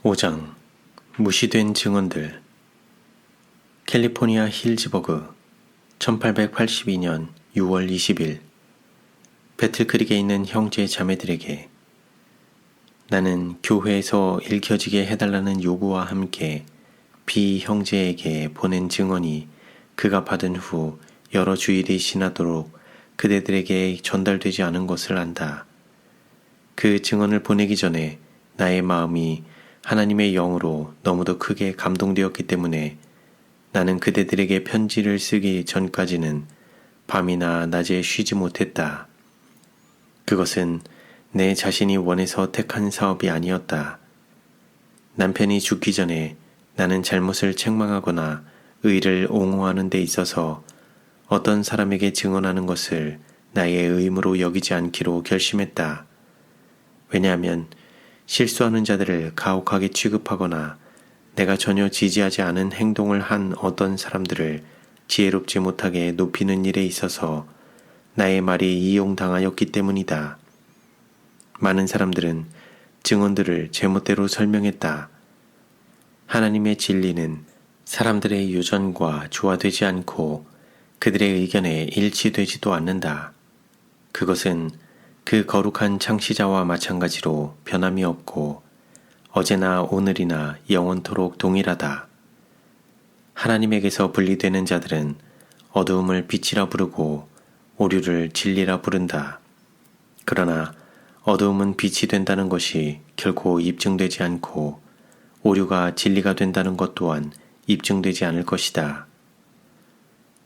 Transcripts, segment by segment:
5장 무시된 증언들. 캘리포니아 힐즈버그 1882년 6월 20일 배틀크릭에 있는 형제 자매들에게 나는 교회에서 읽혀지게 해달라는 요구와 함께 비형제에게 보낸 증언이 그가 받은 후 여러 주일이 지나도록 그대들에게 전달되지 않은 것을 안다. 그 증언을 보내기 전에 나의 마음이 하나님의 영으로 너무도 크게 감동되었기 때문에 나는 그대들에게 편지를 쓰기 전까지는 밤이나 낮에 쉬지 못했다. 그것은 내 자신이 원해서 택한 사업이 아니었다. 남편이 죽기 전에 나는 잘못을 책망하거나 의를 옹호하는 데 있어서 어떤 사람에게 증언하는 것을 나의 의무로 여기지 않기로 결심했다. 왜냐하면 실수하는 자들을 가혹하게 취급하거나 내가 전혀 지지하지 않은 행동을 한 어떤 사람들을 지혜롭지 못하게 높이는 일에 있어서 나의 말이 이용당하였기 때문이다. 많은 사람들은 증언들을 제멋대로 설명했다. 하나님의 진리는 사람들의 유전과 조화되지 않고 그들의 의견에 일치되지도 않는다. 그것은 그 거룩한 창시자와 마찬가지로 변함이 없고 어제나 오늘이나 영원토록 동일하다. 하나님에게서 분리되는 자들은 어두움을 빛이라 부르고 오류를 진리라 부른다. 그러나 어두움은 빛이 된다는 것이 결코 입증되지 않고 오류가 진리가 된다는 것 또한 입증되지 않을 것이다.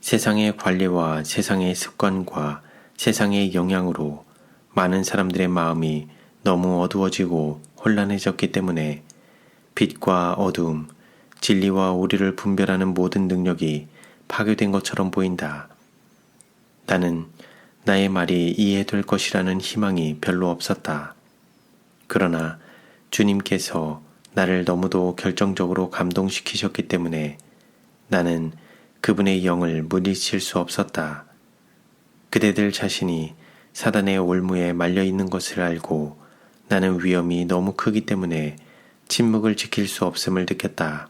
세상의 관례와 세상의 습관과 세상의 영향으로 많은 사람들의 마음이 너무 어두워지고 혼란해졌기 때문에 빛과 어두움, 진리와 오류를 분별하는 모든 능력이 파괴된 것처럼 보인다. 나는 나의 말이 이해될 것이라는 희망이 별로 없었다. 그러나 주님께서 나를 너무도 결정적으로 감동시키셨기 때문에 나는 그분의 영을 물리칠 수 없었다. 그대들 자신이 사단의 올무에 말려있는 것을 알고 나는 위험이 너무 크기 때문에 침묵을 지킬 수 없음을 느꼈다.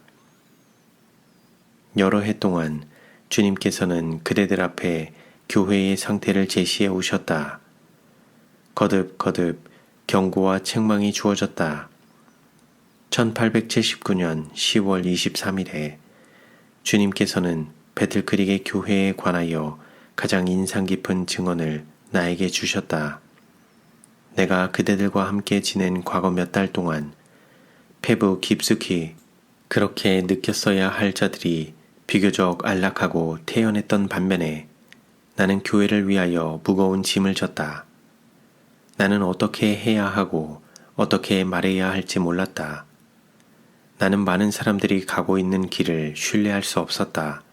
여러 해 동안 주님께서는 그대들 앞에 교회의 상태를 제시해 오셨다. 거듭거듭 경고와 책망이 주어졌다. 1879년 10월 23일에 주님께서는 배틀크릭의 교회에 관하여 가장 인상 깊은 증언을 나에게 주셨다. 내가 그대들과 함께 지낸 과거 몇 달 동안 페부 깊숙이 그렇게 느꼈어야 할 자들이 비교적 안락하고 태연했던 반면에 나는 교회를 위하여 무거운 짐을 졌다. 나는 어떻게 해야 하고 어떻게 말해야 할지 몰랐다. 나는 많은 사람들이 가고 있는 길을 신뢰할 수 없었다.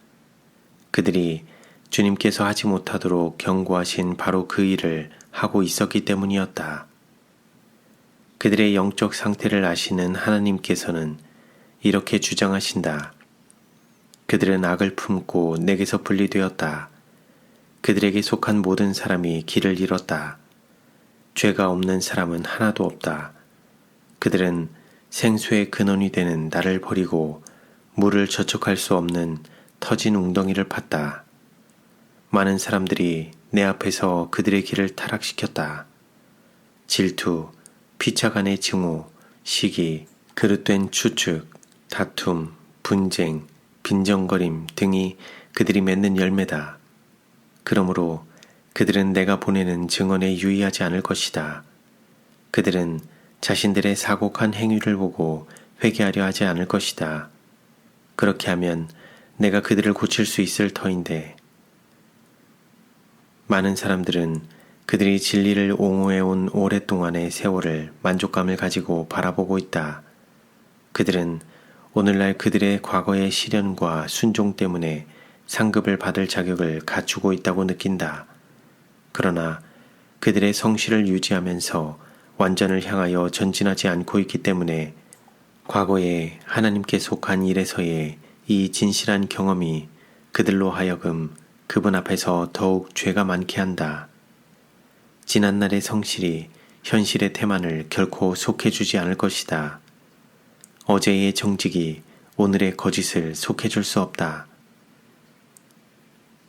그들이 주님께서 하지 못하도록 경고하신 바로 그 일을 하고 있었기 때문이었다. 그들의 영적 상태를 아시는 하나님께서는 이렇게 주장하신다. 그들은 악을 품고 내게서 분리되었다. 그들에게 속한 모든 사람이 길을 잃었다. 죄가 없는 사람은 하나도 없다. 그들은 생수의 근원이 되는 나를 버리고 물을 저촉할 수 없는 터진 웅덩이를 팠다. 많은 사람들이 내 앞에서 그들의 길을 타락시켰다. 질투, 피차 간의 증오, 시기, 그릇된 추측, 다툼, 분쟁, 빈정거림 등이 그들이 맺는 열매다. 그러므로 그들은 내가 보내는 증언에 유의하지 않을 것이다. 그들은 자신들의 사곡한 행위를 보고 회개하려 하지 않을 것이다. 그렇게 하면 내가 그들을 고칠 수 있을 터인데 많은 사람들은 그들이 진리를 옹호해온 오랫동안의 세월을 만족감을 가지고 바라보고 있다. 그들은 오늘날 그들의 과거의 시련과 순종 때문에 상급을 받을 자격을 갖추고 있다고 느낀다. 그러나 그들의 성실을 유지하면서 완전을 향하여 전진하지 않고 있기 때문에 과거에 하나님께 속한 일에서의 이 진실한 경험이 그들로 하여금 그분 앞에서 더욱 죄가 많게 한다. 지난날의 성실이 현실의 태만을 결코 속해주지 않을 것이다. 어제의 정직이 오늘의 거짓을 속해줄 수 없다.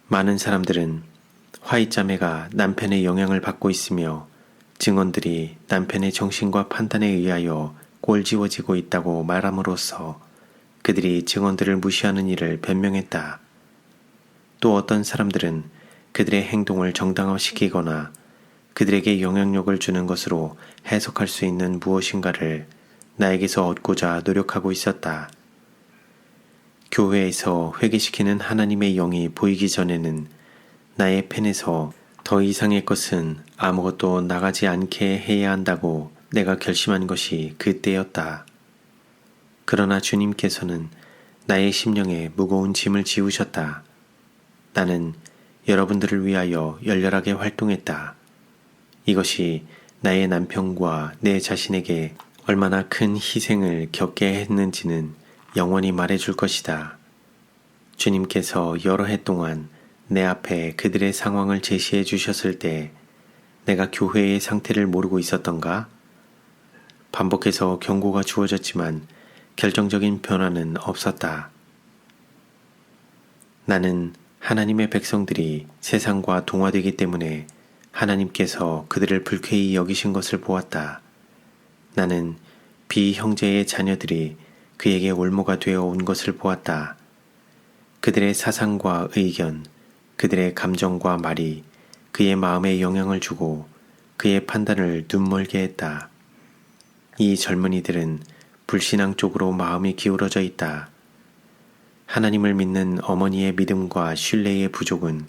많은 사람들은 화이자매가 남편의 영향을 받고 있으며 증언들이 남편의 정신과 판단에 의하여 꼴지워지고 있다고 말함으로써 그들이 증언들을 무시하는 일을 변명했다. 또 어떤 사람들은 그들의 행동을 정당화시키거나 그들에게 영향력을 주는 것으로 해석할 수 있는 무엇인가를 나에게서 얻고자 노력하고 있었다. 교회에서 회개시키는 하나님의 영이 보이기 전에는 나의 펜에서 더 이상의 것은 아무것도 나가지 않게 해야 한다고 내가 결심한 것이 그때였다. 그러나 주님께서는 나의 심령에 무거운 짐을 지우셨다. 나는 여러분들을 위하여 열렬하게 활동했다. 이것이 나의 남편과 내 자신에게 얼마나 큰 희생을 겪게 했는지는 영원히 말해줄 것이다. 주님께서 여러 해 동안 내 앞에 그들의 상황을 제시해 주셨을 때 내가 교회의 상태를 모르고 있었던가? 반복해서 경고가 주어졌지만 결정적인 변화는 없었다. 나는 하나님의 백성들이 세상과 동화되기 때문에 하나님께서 그들을 불쾌히 여기신 것을 보았다. 나는 비형제의 자녀들이 그에게 올모가 되어 온 것을 보았다. 그들의 사상과 의견, 그들의 감정과 말이 그의 마음에 영향을 주고 그의 판단을 눈멀게 했다. 이 젊은이들은 불신앙 쪽으로 마음이 기울어져 있다. 하나님을 믿는 어머니의 믿음과 신뢰의 부족은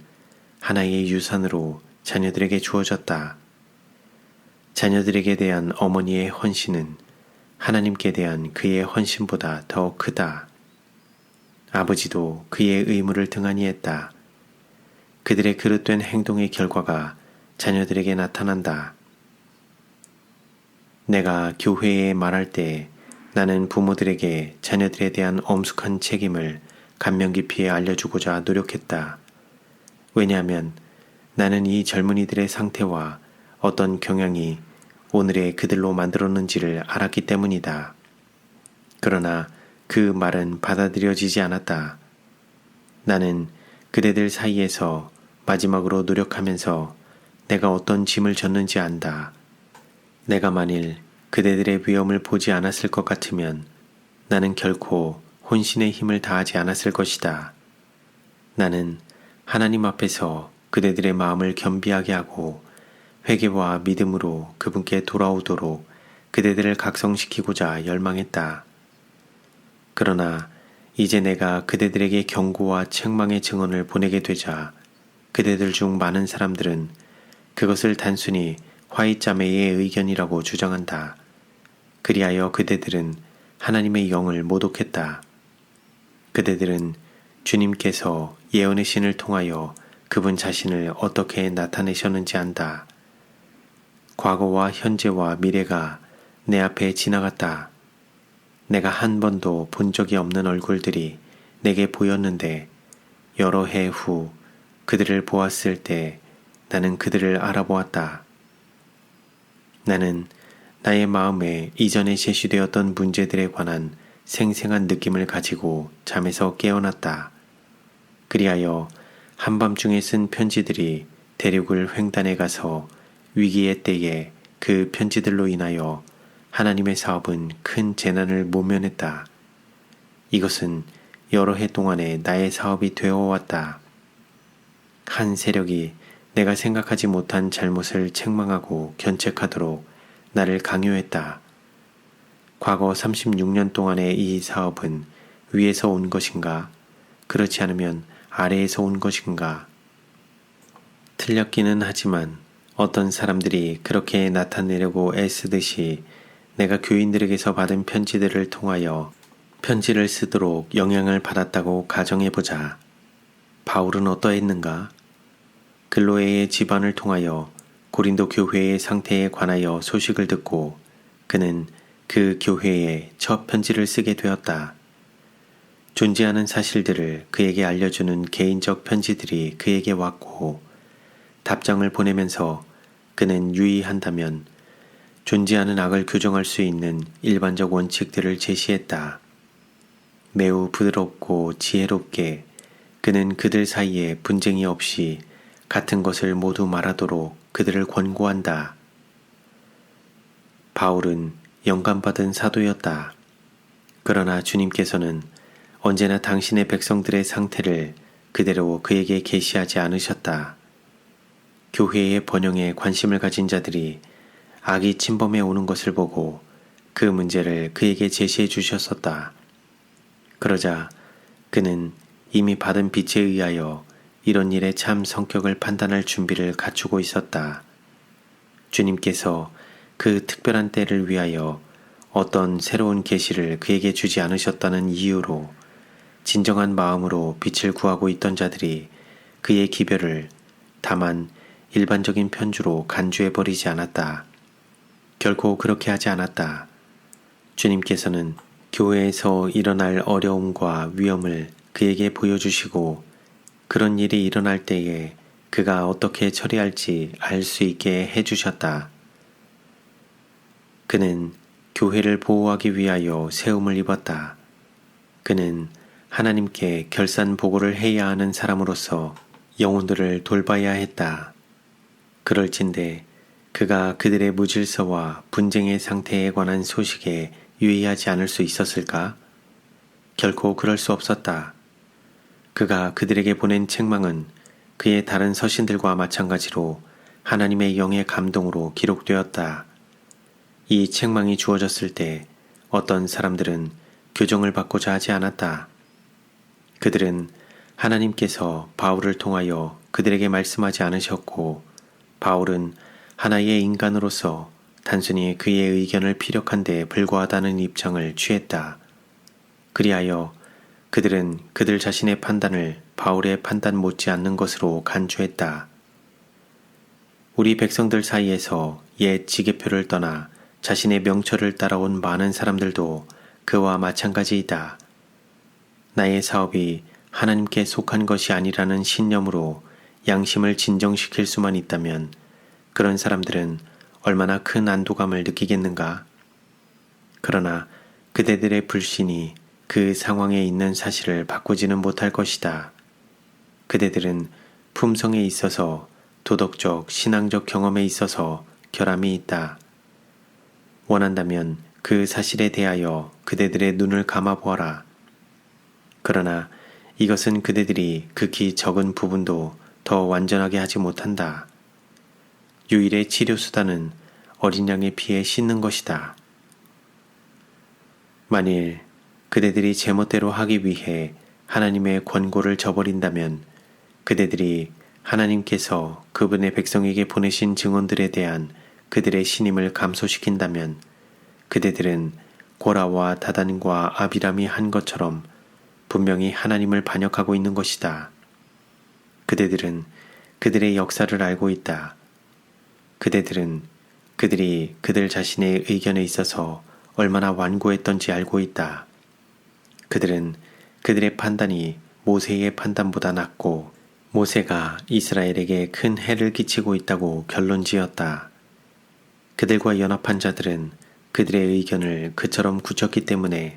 하나의 유산으로 자녀들에게 주어졌다. 자녀들에게 대한 어머니의 헌신은 하나님께 대한 그의 헌신보다 더 크다. 아버지도 그의 의무를 등한히 했다. 그들의 그릇된 행동의 결과가 자녀들에게 나타난다. 내가 교회에 말할 때 나는 부모들에게 자녀들에 대한 엄숙한 책임을 감명 깊이 알려주고자 노력했다. 왜냐하면 나는 이 젊은이들의 상태와 어떤 경향이 오늘의 그들로 만들었는지를 알았기 때문이다. 그러나 그 말은 받아들여지지 않았다. 나는 그대들 사이에서 마지막으로 노력하면서 내가 어떤 짐을 졌는지 안다. 내가 만일 그대들의 위험을 보지 않았을 것 같으면 나는 결코 혼신의 힘을 다하지 않았을 것이다. 나는 하나님 앞에서 그대들의 마음을 겸비하게 하고 회개와 믿음으로 그분께 돌아오도록 그대들을 각성시키고자 열망했다. 그러나 이제 내가 그대들에게 경고와 책망의 증언을 보내게 되자 그대들 중 많은 사람들은 그것을 단순히 화이자매의 의견이라고 주장한다. 그리하여 그대들은 하나님의 영을 모독했다. 그대들은 주님께서 예언의 신을 통하여 그분 자신을 어떻게 나타내셨는지 안다. 과거와 현재와 미래가 내 앞에 지나갔다. 내가 한 번도 본 적이 없는 얼굴들이 내게 보였는데 여러 해 후 그들을 보았을 때 나는 그들을 알아보았다. 나는 나의 마음에 이전에 제시되었던 문제들에 관한 생생한 느낌을 가지고 잠에서 깨어났다. 그리하여 한밤중에 쓴 편지들이 대륙을 횡단해 가서 위기의 때에 그 편지들로 인하여 하나님의 사업은 큰 재난을 모면했다. 이것은 여러 해 동안의 나의 사업이 되어왔다. 한 세력이 내가 생각하지 못한 잘못을 책망하고 견책하도록 나를 강요했다. 과거 36년 동안의 이 사업은 위에서 온 것인가? 그렇지 않으면 아래에서 온 것인가? 틀렸기는 하지만 어떤 사람들이 그렇게 나타내려고 애쓰듯이 내가 교인들에게서 받은 편지들을 통하여 편지를 쓰도록 영향을 받았다고 가정해보자. 바울은 어떠했는가? 글로에의 집안을 통하여 고린도 교회의 상태에 관하여 소식을 듣고 그는 그 교회에 첫 편지를 쓰게 되었다. 존재하는 사실들을 그에게 알려주는 개인적 편지들이 그에게 왔고 답장을 보내면서 그는 유의한다면 존재하는 악을 규정할 수 있는 일반적 원칙들을 제시했다. 매우 부드럽고 지혜롭게 그는 그들 사이에 분쟁이 없이 같은 것을 모두 말하도록 그들을 권고한다. 바울은 영감받은 사도였다. 그러나 주님께서는 언제나 당신의 백성들의 상태를 그대로 그에게 계시하지 않으셨다. 교회의 번영에 관심을 가진 자들이 악이 침범해 오는 것을 보고 그 문제를 그에게 제시해 주셨었다. 그러자 그는 이미 받은 빛에 의하여 이런 일의 참 성격을 판단할 준비를 갖추고 있었다. 주님께서 그 특별한 때를 위하여 어떤 새로운 계시를 그에게 주지 않으셨다는 이유로 진정한 마음으로 빛을 구하고 있던 자들이 그의 기별을 다만 일반적인 편주로 간주해버리지 않았다. 결코 그렇게 하지 않았다. 주님께서는 교회에서 일어날 어려움과 위험을 그에게 보여주시고 그런 일이 일어날 때에 그가 어떻게 처리할지 알 수 있게 해주셨다. 그는 교회를 보호하기 위하여 세움을 입었다. 그는 하나님께 결산보고를 해야 하는 사람으로서 영혼들을 돌봐야 했다. 그럴진대 그가 그들의 무질서와 분쟁의 상태에 관한 소식에 유의하지 않을 수 있었을까? 결코 그럴 수 없었다. 그가 그들에게 보낸 책망은 그의 다른 서신들과 마찬가지로 하나님의 영의 감동으로 기록되었다. 이 책망이 주어졌을 때 어떤 사람들은 교정을 받고자 하지 않았다. 그들은 하나님께서 바울을 통하여 그들에게 말씀하지 않으셨고 바울은 하나의 인간으로서 단순히 그의 의견을 피력한 데 불과하다는 입장을 취했다. 그리하여 그들은 그들 자신의 판단을 바울의 판단 못지않는 것으로 간주했다. 우리 백성들 사이에서 옛 지계표를 떠나 자신의 명철을 따라온 많은 사람들도 그와 마찬가지이다. 나의 사업이 하나님께 속한 것이 아니라는 신념으로 양심을 진정시킬 수만 있다면 그런 사람들은 얼마나 큰 안도감을 느끼겠는가? 그러나 그대들의 불신이 그 상황에 있는 사실을 바꾸지는 못할 것이다. 그대들은 품성에 있어서 도덕적, 신앙적 경험에 있어서 결함이 있다. 원한다면 그 사실에 대하여 그대들의 눈을 감아보아라. 그러나 이것은 그대들이 극히 적은 부분도 더 완전하게 하지 못한다. 유일의 치료수단은 어린 양의 피에 씻는 것이다. 만일 그대들이 제멋대로 하기 위해 하나님의 권고를 저버린다면 그대들이 하나님께서 그분의 백성에게 보내신 증언들에 대한 그들의 신임을 감소시킨다면 그대들은 고라와 다단과 아비람이 한 것처럼 분명히 하나님을 반역하고 있는 것이다. 그대들은 그들의 역사를 알고 있다. 그대들은 그들이 그들 자신의 의견에 있어서 얼마나 완고했던지 알고 있다. 그들은 그들의 판단이 모세의 판단보다 낮고 모세가 이스라엘에게 큰 해를 끼치고 있다고 결론지었다. 그들과 연합한 자들은 그들의 의견을 그처럼 굳혔기 때문에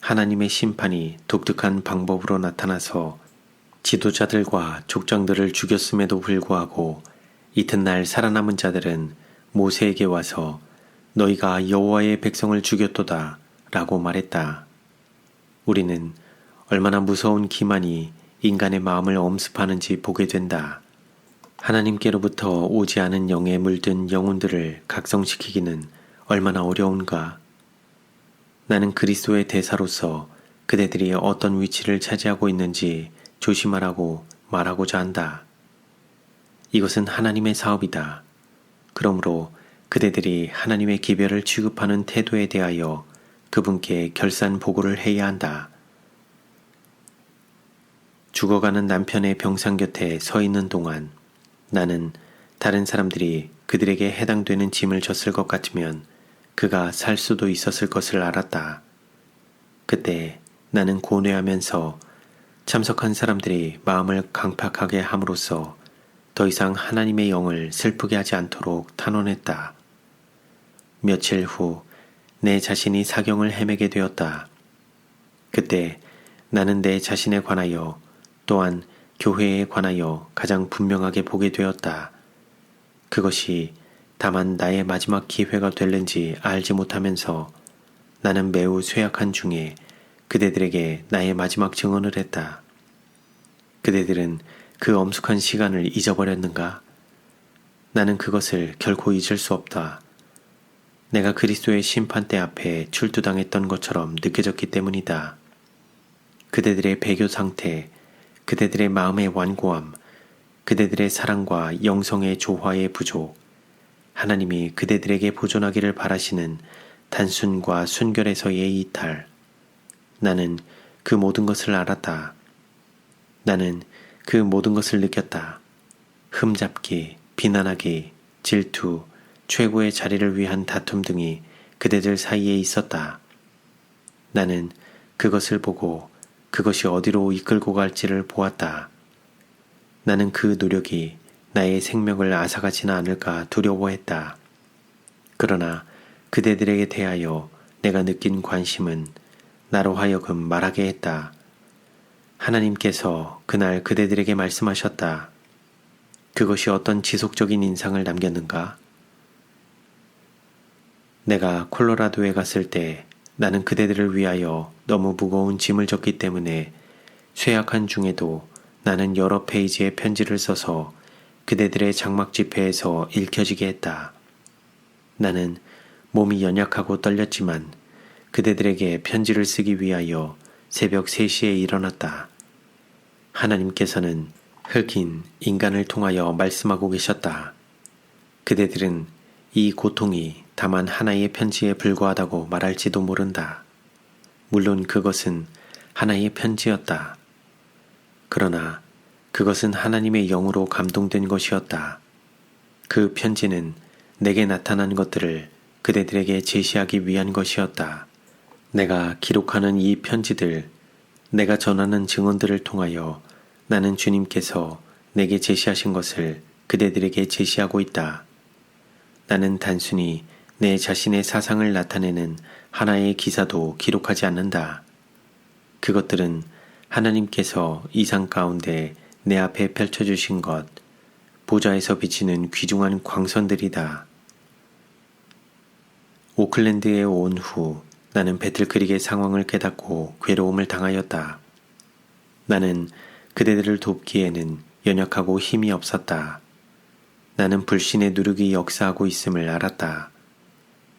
하나님의 심판이 독특한 방법으로 나타나서 지도자들과 족장들을 죽였음에도 불구하고 이튿날 살아남은 자들은 모세에게 와서 너희가 여호와의 백성을 죽였도다 라고 말했다. 우리는 얼마나 무서운 기만이 인간의 마음을 엄습하는지 보게 된다. 하나님께로부터 오지 않은 영에 물든 영혼들을 각성시키기는 얼마나 어려운가. 나는 그리스도의 대사로서 그대들이 어떤 위치를 차지하고 있는지 조심하라고 말하고자 한다. 이것은 하나님의 사업이다. 그러므로 그대들이 하나님의 기별을 취급하는 태도에 대하여 그분께 결산 보고를 해야 한다. 죽어가는 남편의 병상 곁에 서 있는 동안 나는 다른 사람들이 그들에게 해당되는 짐을 졌을 것 같으면 그가 살 수도 있었을 것을 알았다. 그때 나는 고뇌하면서 참석한 사람들이 마음을 강팍하게 함으로써 더 이상 하나님의 영을 슬프게 하지 않도록 탄원했다. 며칠 후 내 자신이 사경을 헤매게 되었다. 그때 나는 내 자신에 관하여 또한 교회에 관하여 가장 분명하게 보게 되었다. 그것이 다만 나의 마지막 기회가 될는지 알지 못하면서 나는 매우 쇠약한 중에 그대들에게 나의 마지막 증언을 했다. 그대들은 그 엄숙한 시간을 잊어버렸는가? 나는 그것을 결코 잊을 수 없다. 내가 그리스도의 심판대 앞에 출두당했던 것처럼 느껴졌기 때문이다. 그대들의 배교 상태, 그대들의 마음의 완고함, 그대들의 사랑과 영성의 조화의 부족, 하나님이 그대들에게 보존하기를 바라시는 단순과 순결에서의 이탈. 나는 그 모든 것을 알았다. 나는 그 모든 것을 느꼈다. 흠잡기, 비난하기, 질투, 최고의 자리를 위한 다툼 등이 그대들 사이에 있었다. 나는 그것을 보고 그것이 어디로 이끌고 갈지를 보았다. 나는 그 노력이 나의 생명을 앗아가지는 않을까 두려워했다. 그러나 그대들에게 대하여 내가 느낀 관심은 나로 하여금 말하게 했다. 하나님께서 그날 그대들에게 말씀하셨다. 그것이 어떤 지속적인 인상을 남겼는가? 내가 콜로라도에 갔을 때 나는 그대들을 위하여 너무 무거운 짐을 졌기 때문에 쇠약한 중에도 나는 여러 페이지의 편지를 써서 그대들의 장막 집회에서 읽혀지게 했다. 나는 몸이 연약하고 떨렸지만 그대들에게 편지를 쓰기 위하여 새벽 3시에 일어났다. 하나님께서는 흑인 인간을 통하여 말씀하고 계셨다. 그대들은 이 고통이 다만 하나의 편지에 불과하다고 말할지도 모른다. 물론 그것은 하나의 편지였다. 그러나 그것은 하나님의 영으로 감동된 것이었다. 그 편지는 내게 나타난 것들을 그대들에게 제시하기 위한 것이었다. 내가 기록하는 이 편지들, 내가 전하는 증언들을 통하여 나는 주님께서 내게 제시하신 것을 그대들에게 제시하고 있다. 나는 단순히 내 자신의 사상을 나타내는 하나의 기사도 기록하지 않는다. 그것들은 하나님께서 이상 가운데 내 앞에 펼쳐주신 것, 보좌에서 비치는 귀중한 광선들이다. 오클랜드에 온 후 나는 배틀크릭의 상황을 깨닫고 괴로움을 당하였다. 나는 그대들을 돕기에는 연약하고 힘이 없었다. 나는 불신의 누룩이 역사하고 있음을 알았다.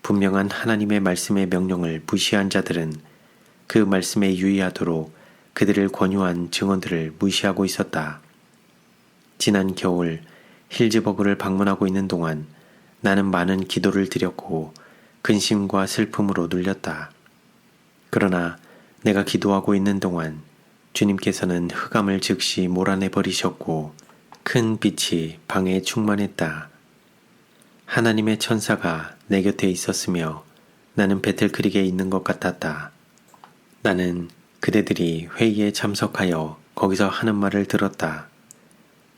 분명한 하나님의 말씀의 명령을 무시한 자들은 그 말씀에 유의하도록 그들을 권유한 증언들을 무시하고 있었다. 지난 겨울 힐즈버그를 방문하고 있는 동안 나는 많은 기도를 드렸고 근심과 슬픔으로 눌렸다. 그러나 내가 기도하고 있는 동안 주님께서는 흑암을 즉시 몰아내버리셨고 큰 빛이 방에 충만했다. 하나님의 천사가 내 곁에 있었으며 나는 배틀크릭에 있는 것 같았다. 나는 그대들이 회의에 참석하여 거기서 하는 말을 들었다.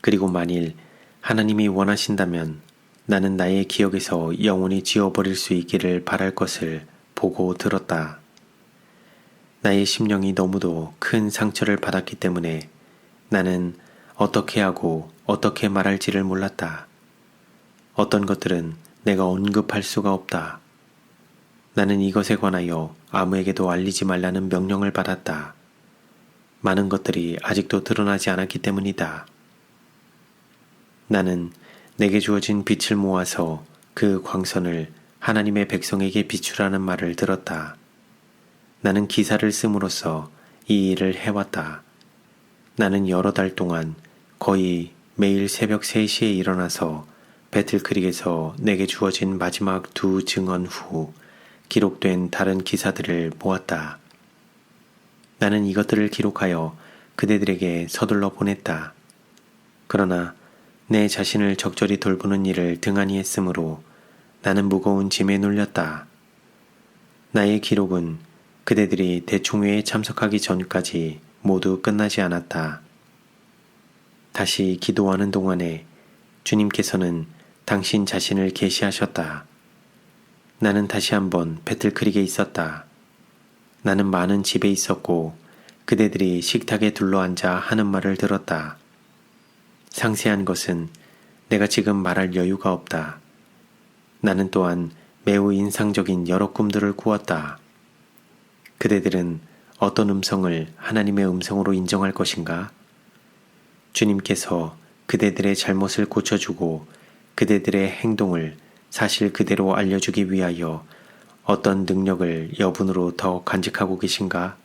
그리고 만일 하나님이 원하신다면 나는 나의 기억에서 영원히 지워버릴 수 있기를 바랄 것을 보고 들었다. 나의 심령이 너무도 큰 상처를 받았기 때문에 나는 어떻게 하고 어떻게 말할지를 몰랐다. 어떤 것들은 내가 언급할 수가 없다. 나는 이것에 관하여 아무에게도 알리지 말라는 명령을 받았다. 많은 것들이 아직도 드러나지 않았기 때문이다. 나는 내게 주어진 빛을 모아서 그 광선을 하나님의 백성에게 비추라는 말을 들었다. 나는 기사를 씀으로써 이 일을 해왔다. 나는 여러 달 동안 거의 매일 새벽 3시에 일어나서 배틀크릭에서 내게 주어진 마지막 2 증언 후 기록된 다른 기사들을 모았다. 나는 이것들을 기록하여 그대들에게 서둘러 보냈다. 그러나 내 자신을 적절히 돌보는 일을 등한히 했으므로 나는 무거운 짐에 눌렸다. 나의 기록은 그대들이 대총회에 참석하기 전까지 모두 끝나지 않았다. 다시 기도하는 동안에 주님께서는 당신 자신을 계시하셨다. 나는 다시 한번 배틀크릭에 있었다. 나는 많은 집에 있었고 그대들이 식탁에 둘러앉아 하는 말을 들었다. 상세한 것은 내가 지금 말할 여유가 없다. 나는 또한 매우 인상적인 여러 꿈들을 꾸었다. 그대들은 어떤 음성을 하나님의 음성으로 인정할 것인가? 주님께서 그대들의 잘못을 고쳐주고 그대들의 행동을 사실 그대로 알려주기 위하여 어떤 능력을 여분으로 더 간직하고 계신가?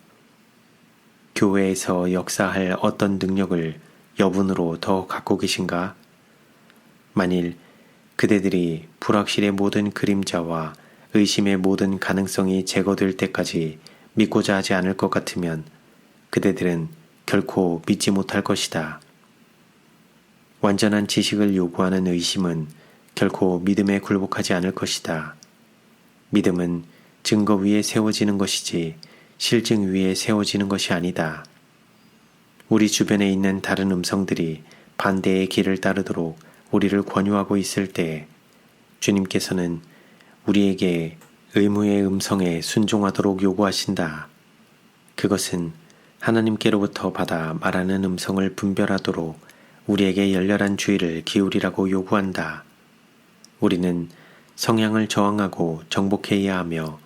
교회에서 역사할 어떤 능력을 여분으로 더 갖고 계신가? 만일 그대들이 불확실의 모든 그림자와 의심의 모든 가능성이 제거될 때까지 믿고자 하지 않을 것 같으면 그대들은 결코 믿지 못할 것이다. 완전한 지식을 요구하는 의심은 결코 믿음에 굴복하지 않을 것이다. 믿음은 증거 위에 세워지는 것이지 실증 위에 세워지는 것이 아니다. 우리 주변에 있는 다른 음성들이 반대의 길을 따르도록 우리를 권유하고 있을 때 주님께서는 우리에게 의무의 음성에 순종하도록 요구하신다. 그것은 하나님께로부터 받아 말하는 음성을 분별하도록 우리에게 열렬한 주의를 기울이라고 요구한다. 우리는 성향을 저항하고 정복해야 하며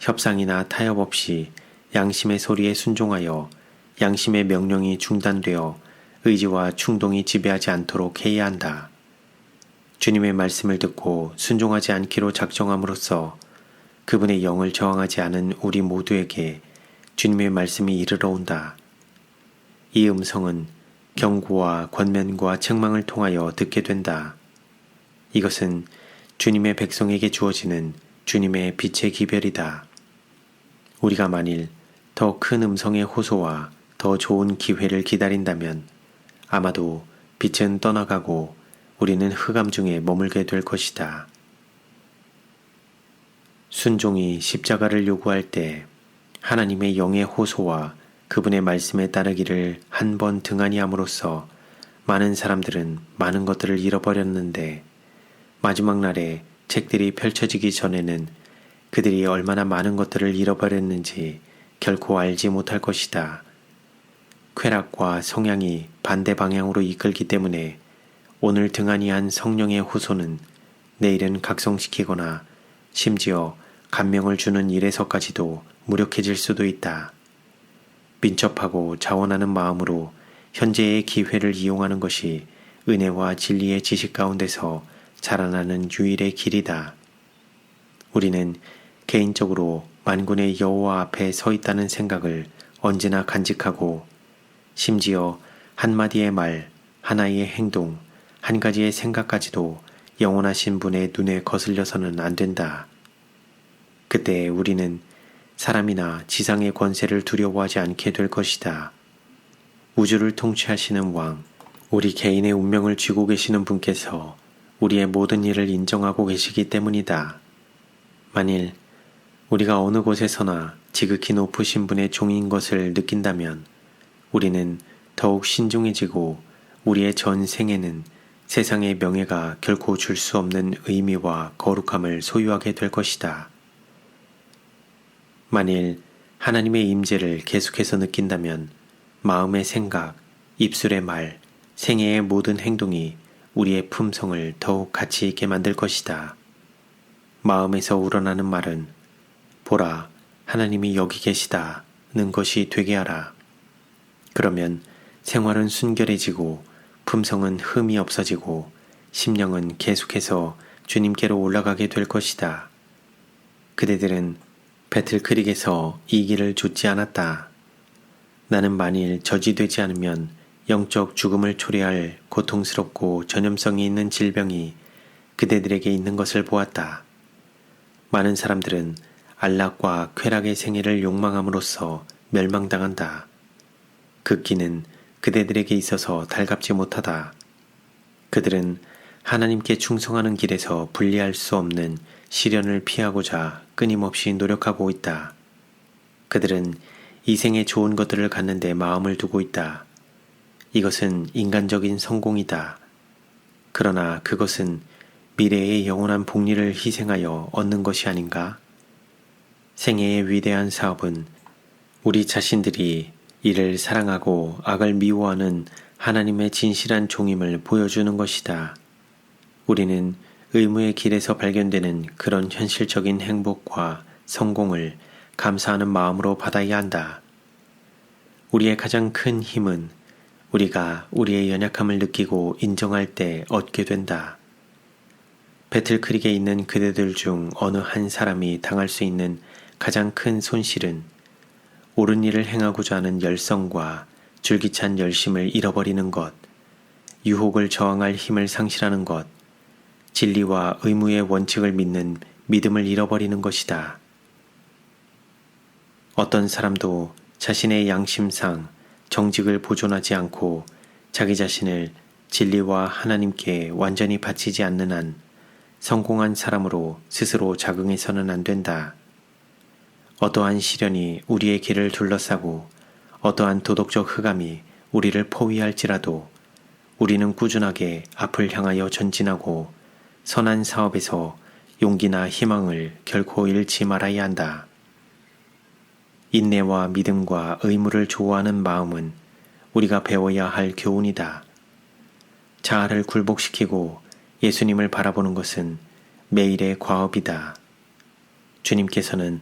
협상이나 타협 없이 양심의 소리에 순종하여 양심의 명령이 중단되어 의지와 충동이 지배하지 않도록 해야 한다. 주님의 말씀을 듣고 순종하지 않기로 작정함으로써 그분의 영을 저항하지 않은 우리 모두에게 주님의 말씀이 이르러 온다. 이 음성은 경고와 권면과 책망을 통하여 듣게 된다. 이것은 주님의 백성에게 주어지는 주님의 빛의 기별이다. 우리가 만일 더 큰 음성의 호소와 더 좋은 기회를 기다린다면 아마도 빛은 떠나가고 우리는 흑암 중에 머물게 될 것이다. 순종이 십자가를 요구할 때 하나님의 영의 호소와 그분의 말씀에 따르기를 한 번 등한히 함으로써 많은 사람들은 많은 것들을 잃어버렸는데 마지막 날에 책들이 펼쳐지기 전에는 그들이 얼마나 많은 것들을 잃어버렸는지 결코 알지 못할 것이다. 쾌락과 성향이 반대 방향으로 이끌기 때문에 오늘 등한히 한 성령의 호소는 내일은 각성시키거나 심지어 감명을 주는 일에서까지도 무력해질 수도 있다. 민첩하고 자원하는 마음으로 현재의 기회를 이용하는 것이 은혜와 진리의 지식 가운데서 자라나는 유일의 길이다. 우리는 개인적으로 만군의 여호와 앞에 서 있다는 생각을 언제나 간직하고 심지어 한마디의 말, 하나의 행동, 한 가지의 생각까지도 영원하신 분의 눈에 거슬려서는 안 된다. 그때 우리는 사람이나 지상의 권세를 두려워하지 않게 될 것이다. 우주를 통치하시는 왕, 우리 개인의 운명을 쥐고 계시는 분께서 우리의 모든 일을 인정하고 계시기 때문이다. 만일 우리가 어느 곳에서나 지극히 높으신 분의 종인 것을 느낀다면 우리는 더욱 신중해지고 우리의 전 생에는 세상의 명예가 결코 줄 수 없는 의미와 거룩함을 소유하게 될 것이다. 만일 하나님의 임재를 계속해서 느낀다면 마음의 생각, 입술의 말, 생애의 모든 행동이 우리의 품성을 더욱 가치 있게 만들 것이다. 마음에서 우러나는 말은 보라, 하나님이 여기 계시다는 것이 되게 하라. 그러면 생활은 순결해지고 품성은 흠이 없어지고 심령은 계속해서 주님께로 올라가게 될 것이다. 그대들은 배틀크릭에서 이기를 좇지 않았다. 나는 만일 저지되지 않으면 영적 죽음을 초래할 고통스럽고 전염성이 있는 질병이 그대들에게 있는 것을 보았다. 많은 사람들은 안락과 쾌락의 생애를 욕망함으로써 멸망당한다. 극기는 그대들에게 있어서 달갑지 못하다. 그들은 하나님께 충성하는 길에서 분리할 수 없는 시련을 피하고자 끊임없이 노력하고 있다. 그들은 이 생에 좋은 것들을 갖는 데 마음을 두고 있다. 이것은 인간적인 성공이다. 그러나 그것은 미래의 영원한 복리를 희생하여 얻는 것이 아닌가? 생애의 위대한 사업은 우리 자신들이 이를 사랑하고 악을 미워하는 하나님의 진실한 종임을 보여주는 것이다. 우리는 의무의 길에서 발견되는 그런 현실적인 행복과 성공을 감사하는 마음으로 받아야 한다. 우리의 가장 큰 힘은 우리가 우리의 연약함을 느끼고 인정할 때 얻게 된다. 배틀크릭에 있는 그대들 중 어느 한 사람이 당할 수 있는 가장 큰 손실은 옳은 일을 행하고자 하는 열성과 줄기찬 열심을 잃어버리는 것, 유혹을 저항할 힘을 상실하는 것, 진리와 의무의 원칙을 믿는 믿음을 잃어버리는 것이다. 어떤 사람도 자신의 양심상 정직을 보존하지 않고 자기 자신을 진리와 하나님께 완전히 바치지 않는 한 성공한 사람으로 스스로 자긍해서는 안 된다. 어떠한 시련이 우리의 길을 둘러싸고 어떠한 도덕적 흑암이 우리를 포위할지라도 우리는 꾸준하게 앞을 향하여 전진하고 선한 사업에서 용기나 희망을 결코 잃지 말아야 한다. 인내와 믿음과 의무를 좋아하는 마음은 우리가 배워야 할 교훈이다. 자아를 굴복시키고 예수님을 바라보는 것은 매일의 과업이다. 주님께서는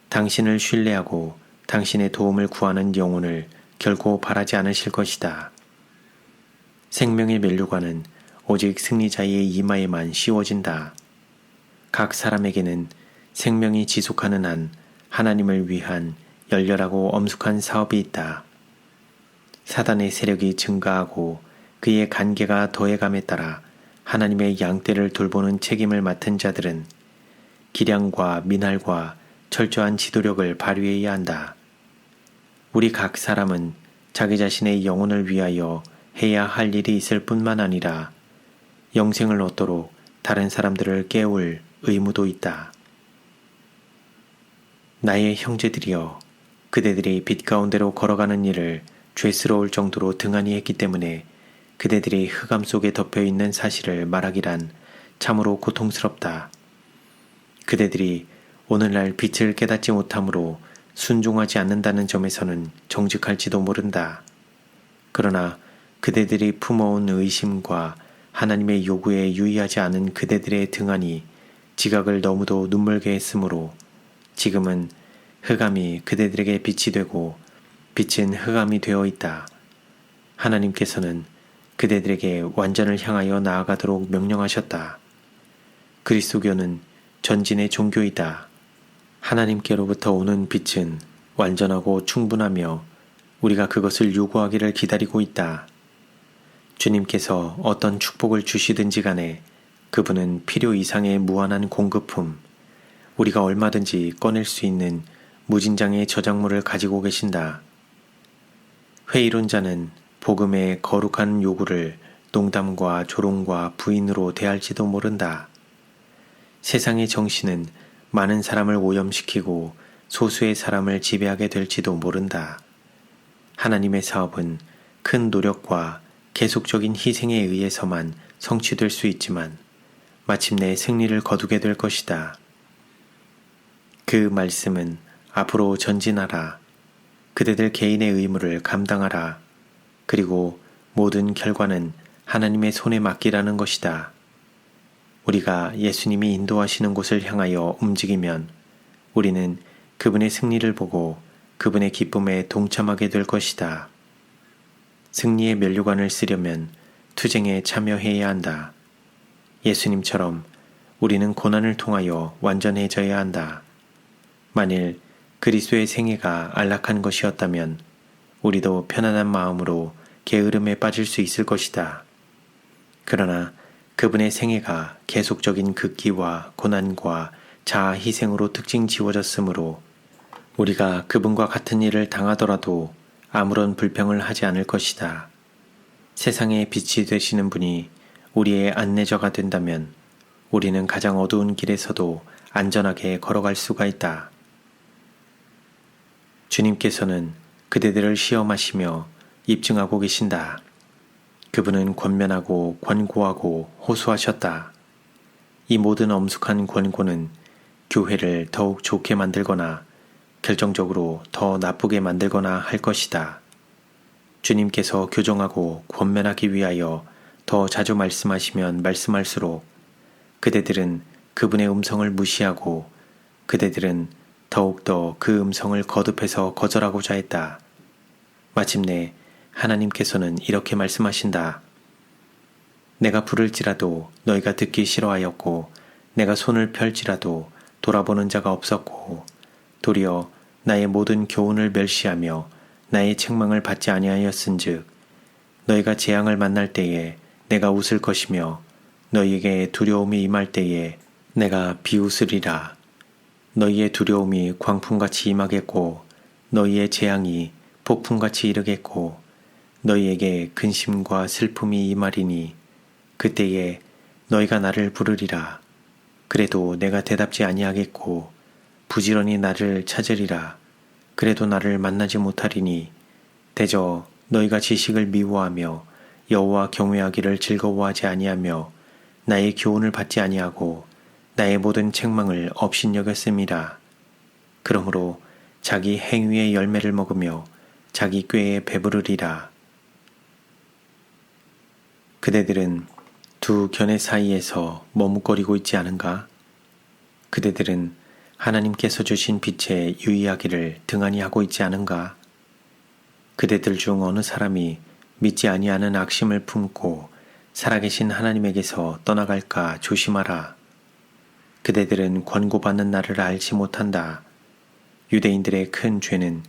당신을 신뢰하고 당신의 도움을 구하는 영혼을 결코 바라지 않으실 것이다. 생명의 면류관은 오직 승리자의 이마에만 씌워진다. 각 사람에게는 생명이 지속하는 한 하나님을 위한 열렬하고 엄숙한 사업이 있다. 사단의 세력이 증가하고 그의 간계가 더해감에 따라 하나님의 양떼를 돌보는 책임을 맡은 자들은 기량과 미날과 철저한 지도력을 발휘해야 한다. 우리 각 사람은 자기 자신의 영혼을 위하여 해야 할 일이 있을 뿐만 아니라 영생을 얻도록 다른 사람들을 깨울 의무도 있다. 나의 형제들이여, 그대들이 빛 가운데로 걸어가는 일을 죄스러울 정도로 등한히 했기 때문에 그대들이 흑암 속에 덮여있는 사실을 말하기란 참으로 고통스럽다. 그대들이 오늘날 빛을 깨닫지 못함으로 순종하지 않는다는 점에서는 정직할지도 모른다. 그러나 그대들이 품어온 의심과 하나님의 요구에 유의하지 않은 그대들의 등한이 지각을 너무도 눈멀게 했으므로 지금은 흑암이 그대들에게 빛이 되고 빛은 흑암이 되어 있다. 하나님께서는 그대들에게 완전을 향하여 나아가도록 명령하셨다. 그리스도교는 전진의 종교이다. 하나님께로부터 오는 빛은 완전하고 충분하며 우리가 그것을 요구하기를 기다리고 있다. 주님께서 어떤 축복을 주시든지 간에 그분은 필요 이상의 무한한 공급품, 우리가 얼마든지 꺼낼 수 있는 무진장의 저작물을 가지고 계신다. 회의론자는 복음의 거룩한 요구를 농담과 조롱과 부인으로 대할지도 모른다. 세상의 정신은 많은 사람을 오염시키고 소수의 사람을 지배하게 될지도 모른다. 하나님의 사업은 큰 노력과 계속적인 희생에 의해서만 성취될 수 있지만 마침내 승리를 거두게 될 것이다. 그 말씀은 앞으로 전진하라. 그대들 개인의 의무를 감당하라. 그리고 모든 결과는 하나님의 손에 맡기라는 것이다. 우리가 예수님이 인도하시는 곳을 향하여 움직이면 우리는 그분의 승리를 보고 그분의 기쁨에 동참하게 될 것이다. 승리의 면류관을 쓰려면 투쟁에 참여해야 한다. 예수님처럼 우리는 고난을 통하여 완전해져야 한다. 만일 그리스도의 생애가 안락한 것이었다면 우리도 편안한 마음으로 게으름에 빠질 수 있을 것이다. 그러나 그분의 생애가 계속적인 극기와 고난과 자아 희생으로 특징 지워졌으므로 우리가 그분과 같은 일을 당하더라도 아무런 불평을 하지 않을 것이다. 세상의 빛이 되시는 분이 우리의 안내자가 된다면 우리는 가장 어두운 길에서도 안전하게 걸어갈 수가 있다. 주님께서는 그대들을 시험하시며 입증하고 계신다. 그분은 권면하고 권고하고 호소하셨다. 이 모든 엄숙한 권고는 교회를 더욱 좋게 만들거나 결정적으로 더 나쁘게 만들거나 할 것이다. 주님께서 교정하고 권면하기 위하여 더 자주 말씀하시면 말씀할수록 그대들은 그분의 음성을 무시하고 그대들은 더욱더 그 음성을 거듭해서 거절하고자 했다. 마침내 하나님께서는 이렇게 말씀하신다. 내가 부를지라도 너희가 듣기 싫어하였고 내가 손을 펼지라도 돌아보는 자가 없었고 도리어 나의 모든 교훈을 멸시하며 나의 책망을 받지 아니하였은즉 너희가 재앙을 만날 때에 내가 웃을 것이며 너희에게 두려움이 임할 때에 내가 비웃으리라. 너희의 두려움이 광풍같이 임하겠고 너희의 재앙이 폭풍같이 이르겠고 너희에게 근심과 슬픔이 임하리니 그때에 너희가 나를 부르리라. 그래도 내가 대답지 아니하겠고 부지런히 나를 찾으리라. 그래도 나를 만나지 못하리니 대저 너희가 지식을 미워하며 여호와 경외하기를 즐거워하지 아니하며 나의 교훈을 받지 아니하고 나의 모든 책망을 업신여겼음이라. 그러므로 자기 행위의 열매를 먹으며 자기 꾀에 배부르리라. 그대들은 두 견해 사이에서 머뭇거리고 있지 않은가? 그대들은 하나님께서 주신 빛에 유의하기를 등한히 하고 있지 않은가? 그대들 중 어느 사람이 믿지 아니하는 악심을 품고 살아계신 하나님에게서 떠나갈까 조심하라. 그대들은 권고받는 날을 알지 못한다. 유대인들의 큰 죄는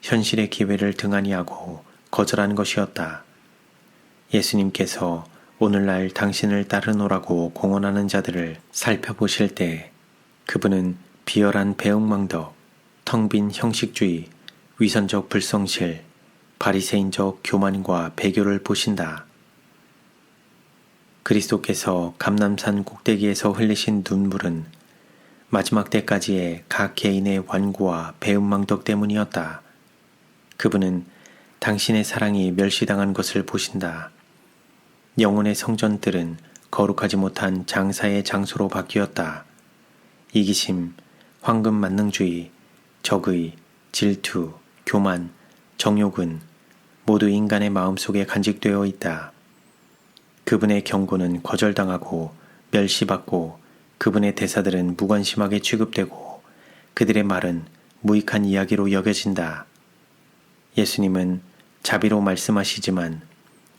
현실의 기회를 등한히 하고 거절한 것이었다. 예수님께서 오늘날 당신을 따르노라고 공언하는 자들을 살펴보실 때 그분은 비열한 배은망덕, 텅 빈 형식주의, 위선적 불성실, 바리새인적 교만과 배교를 보신다. 그리스도께서 감람산 꼭대기에서 흘리신 눈물은 마지막 때까지의 각 개인의 완고와 배은망덕 때문이었다. 그분은 당신의 사랑이 멸시당한 것을 보신다. 영혼의 성전들은 거룩하지 못한 장사의 장소로 바뀌었다. 이기심, 황금 만능주의, 적의, 질투, 교만, 정욕은 모두 인간의 마음속에 간직되어 있다. 그분의 경고는 거절당하고 멸시받고 그분의 대사들은 무관심하게 취급되고 그들의 말은 무익한 이야기로 여겨진다. 예수님은 자비로 말씀하시지만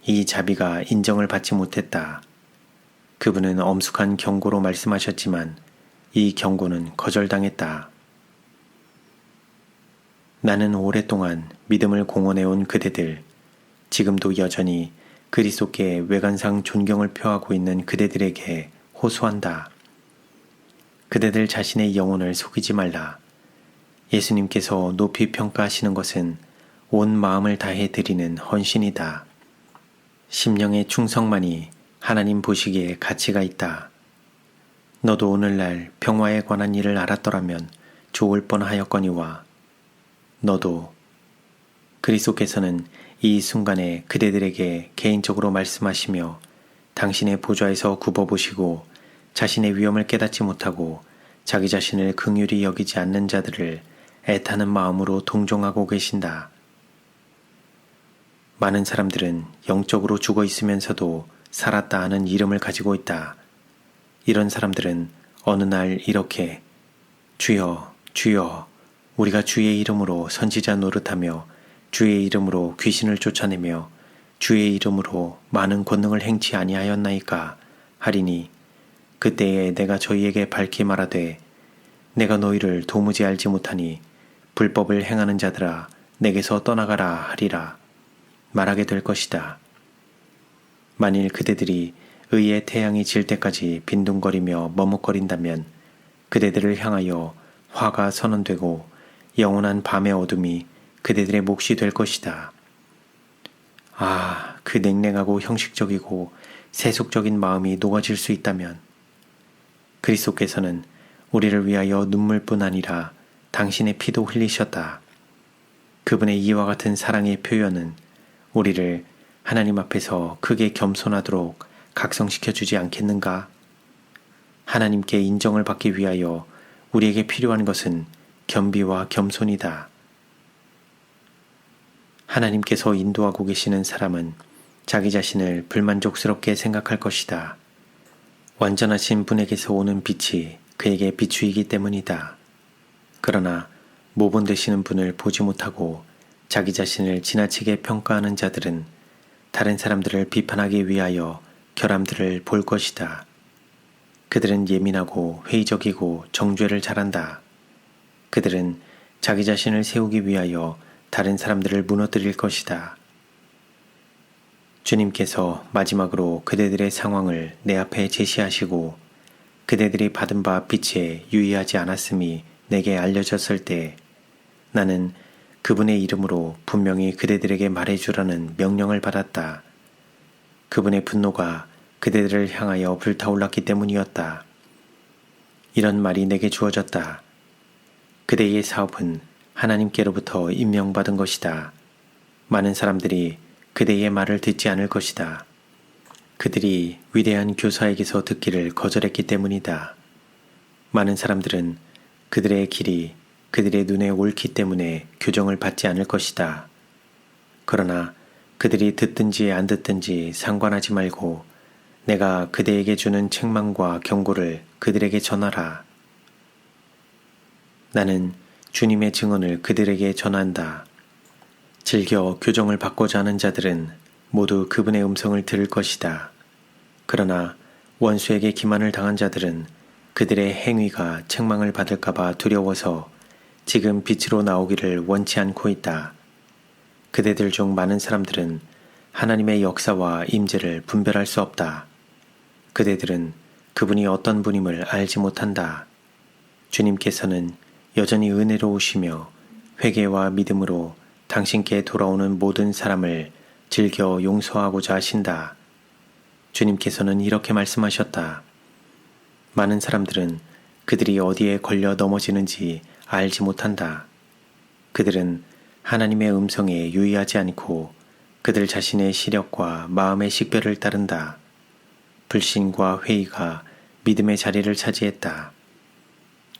이 자비가 인정을 받지 못했다. 그분은 엄숙한 경고로 말씀하셨지만 이 경고는 거절당했다. 나는 오랫동안 믿음을 공언해온 그대들, 지금도 여전히 그리스도께 외관상 존경을 표하고 있는 그대들에게 호소한다. 그대들 자신의 영혼을 속이지 말라. 예수님께서 높이 평가하시는 것은 온 마음을 다해 드리는 헌신이다. 심령의 충성만이 하나님 보시기에 가치가 있다. 너도 오늘날 평화에 관한 일을 알았더라면 좋을 뻔하였거니와 너도 그리스도께서는 이 순간에 그대들에게 개인적으로 말씀하시며 당신의 보좌에서 굽어보시고 자신의 위험을 깨닫지 못하고 자기 자신을 긍휼히 여기지 않는 자들을 애타는 마음으로 동정하고 계신다. 많은 사람들은 영적으로 죽어 있으면서도 살았다 하는 이름을 가지고 있다. 이런 사람들은 어느 날 이렇게 주여, 주여, 우리가 주의 이름으로 선지자 노릇하며 주의 이름으로 귀신을 쫓아내며 주의 이름으로 많은 권능을 행치 아니하였나이까 하리니 그때에 내가 저희에게 밝히 말하되 내가 너희를 도무지 알지 못하니 불법을 행하는 자들아 내게서 떠나가라 하리라 말하게 될 것이다. 만일 그대들이 의의 태양이 질 때까지 빈둥거리며 머뭇거린다면 그대들을 향하여 화가 선언되고 영원한 밤의 어둠이 그대들의 몫이 될 것이다. 아, 그 냉랭하고 형식적이고 세속적인 마음이 녹아질 수 있다면 그리스도께서는 우리를 위하여 눈물뿐 아니라 당신의 피도 흘리셨다. 그분의 이와 같은 사랑의 표현은 우리를 하나님 앞에서 크게 겸손하도록 각성시켜 주지 않겠는가? 하나님께 인정을 받기 위하여 우리에게 필요한 것은 겸비와 겸손이다. 하나님께서 인도하고 계시는 사람은 자기 자신을 불만족스럽게 생각할 것이다. 완전하신 분에게서 오는 빛이 그에게 비추이기 때문이다. 그러나 모본 되시는 분을 보지 못하고 자기 자신을 지나치게 평가하는 자들은 다른 사람들을 비판하기 위하여 결함들을 볼 것이다. 그들은 예민하고 회의적이고 정죄를 잘한다. 그들은 자기 자신을 세우기 위하여 다른 사람들을 무너뜨릴 것이다. 주님께서 마지막으로 그대들의 상황을 내 앞에 제시하시고 그대들이 받은 바 빛에 유의하지 않았음이 내게 알려졌을 때 나는 그분의 이름으로 분명히 그대들에게 말해주라는 명령을 받았다. 그분의 분노가 그대들을 향하여 불타올랐기 때문이었다. 이런 말이 내게 주어졌다. 그대의 사업은 하나님께로부터 임명받은 것이다. 많은 사람들이 그대의 말을 듣지 않을 것이다. 그들이 위대한 교사에게서 듣기를 거절했기 때문이다. 많은 사람들은 그들의 길이 그들의 눈에 옳기 때문에 교정을 받지 않을 것이다. 그러나 그들이 듣든지 안 듣든지 상관하지 말고 내가 그대에게 주는 책망과 경고를 그들에게 전하라. 나는 주님의 증언을 그들에게 전한다. 즐겨 교정을 받고자 하는 자들은 모두 그분의 음성을 들을 것이다. 그러나 원수에게 기만을 당한 자들은 그들의 행위가 책망을 받을까봐 두려워서 지금 빛으로 나오기를 원치 않고 있다. 그대들 중 많은 사람들은 하나님의 역사와 임재를 분별할 수 없다. 그대들은 그분이 어떤 분임을 알지 못한다. 주님께서는 여전히 은혜로우시며 회개와 믿음으로 당신께 돌아오는 모든 사람을 즐겨 용서하고자 하신다. 주님께서는 이렇게 말씀하셨다. 많은 사람들은 그들이 어디에 걸려 넘어지는지 알지 못한다. 그들은 하나님의 음성에 유의하지 않고 그들 자신의 시력과 마음의 식별을 따른다. 불신과 회의가 믿음의 자리를 차지했다.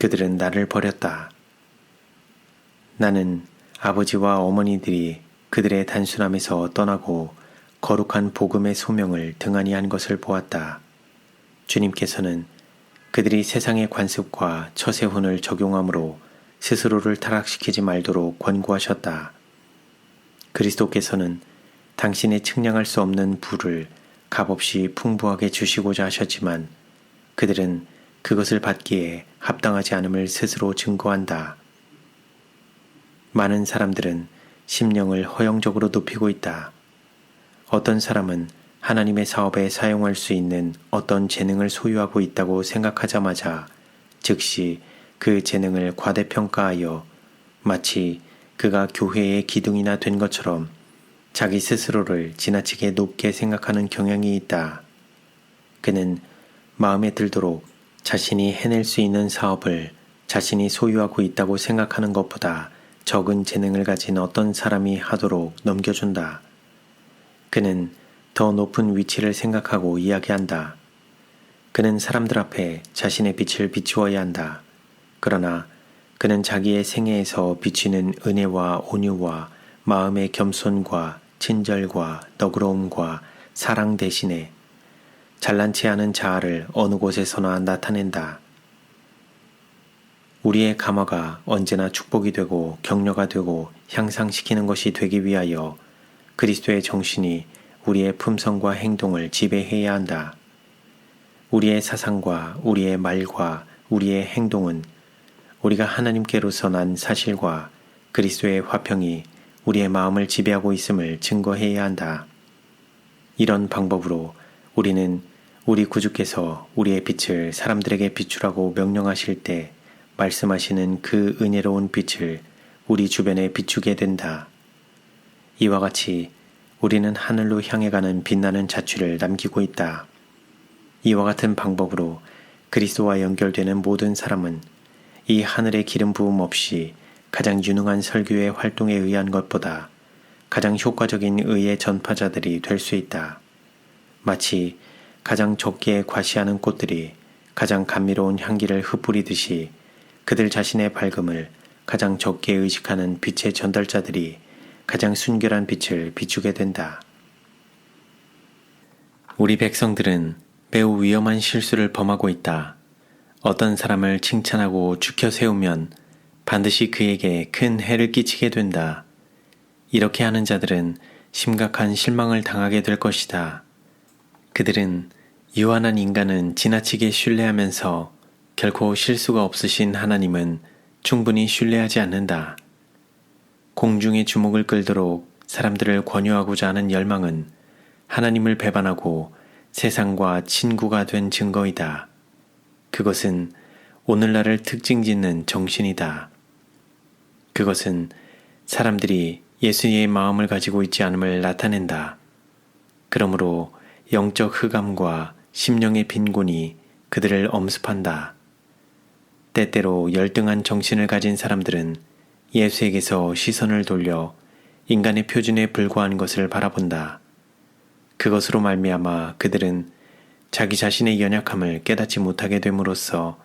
그들은 나를 버렸다. 나는 아버지와 어머니들이 그들의 단순함에서 떠나고 거룩한 복음의 소명을 등한히 한 것을 보았다. 주님께서는 그들이 세상의 관습과 처세훈을 적용함으로 스스로를 타락시키지 말도록 권고하셨다. 그리스도께서는 당신의 측량할 수 없는 부를 값없이 풍부하게 주시고자 하셨지만 그들은 그것을 받기에 합당하지 않음을 스스로 증거한다. 많은 사람들은 심령을 허영적으로 높이고 있다. 어떤 사람은 하나님의 사업에 사용할 수 있는 어떤 재능을 소유하고 있다고 생각하자마자 즉시 그 재능을 과대평가하여 마치 그가 교회의 기둥이나 된 것처럼 자기 스스로를 지나치게 높게 생각하는 경향이 있다. 그는 마음에 들도록 자신이 해낼 수 있는 사업을 자신이 소유하고 있다고 생각하는 것보다 적은 재능을 가진 어떤 사람이 하도록 넘겨준다. 그는 더 높은 위치를 생각하고 이야기한다. 그는 사람들 앞에 자신의 빛을 비추어야 한다. 그러나 그는 자기의 생애에서 비치는 은혜와 온유와 마음의 겸손과 친절과 너그러움과 사랑 대신에 잘난치 않은 자아를 어느 곳에서나 나타낸다. 우리의 감화가 언제나 축복이 되고 격려가 되고 향상시키는 것이 되기 위하여 그리스도의 정신이 우리의 품성과 행동을 지배해야 한다. 우리의 사상과 우리의 말과 우리의 행동은 우리가 하나님께로서 난 사실과 그리스도의 화평이 우리의 마음을 지배하고 있음을 증거해야 한다. 이런 방법으로 우리는 우리 구주께서 우리의 빛을 사람들에게 비추라고 명령하실 때 말씀하시는 그 은혜로운 빛을 우리 주변에 비추게 된다. 이와 같이 우리는 하늘로 향해 가는 빛나는 자취를 남기고 있다. 이와 같은 방법으로 그리스도와 연결되는 모든 사람은 이 하늘의 기름 부음 없이 가장 유능한 설교의 활동에 의한 것보다 가장 효과적인 의의 전파자들이 될 수 있다. 마치 가장 적게 과시하는 꽃들이 가장 감미로운 향기를 흩뿌리듯이 그들 자신의 밝음을 가장 적게 의식하는 빛의 전달자들이 가장 순결한 빛을 비추게 된다. 우리 백성들은 매우 위험한 실수를 범하고 있다. 어떤 사람을 칭찬하고 죽여 세우면 반드시 그에게 큰 해를 끼치게 된다. 이렇게 하는 자들은 심각한 실망을 당하게 될 것이다. 그들은 유한한 인간은 지나치게 신뢰하면서 결코 실수가 없으신 하나님은 충분히 신뢰하지 않는다. 공중의 주목을 끌도록 사람들을 권유하고자 하는 열망은 하나님을 배반하고 세상과 친구가 된 증거이다. 그것은 오늘날을 특징 짓는 정신이다. 그것은 사람들이 예수의 마음을 가지고 있지 않음을 나타낸다. 그러므로 영적 흑암과 심령의 빈곤이 그들을 엄습한다. 때때로 열등한 정신을 가진 사람들은 예수에게서 시선을 돌려 인간의 표준에 불과한 것을 바라본다. 그것으로 말미암아 그들은 자기 자신의 연약함을 깨닫지 못하게 됨으로써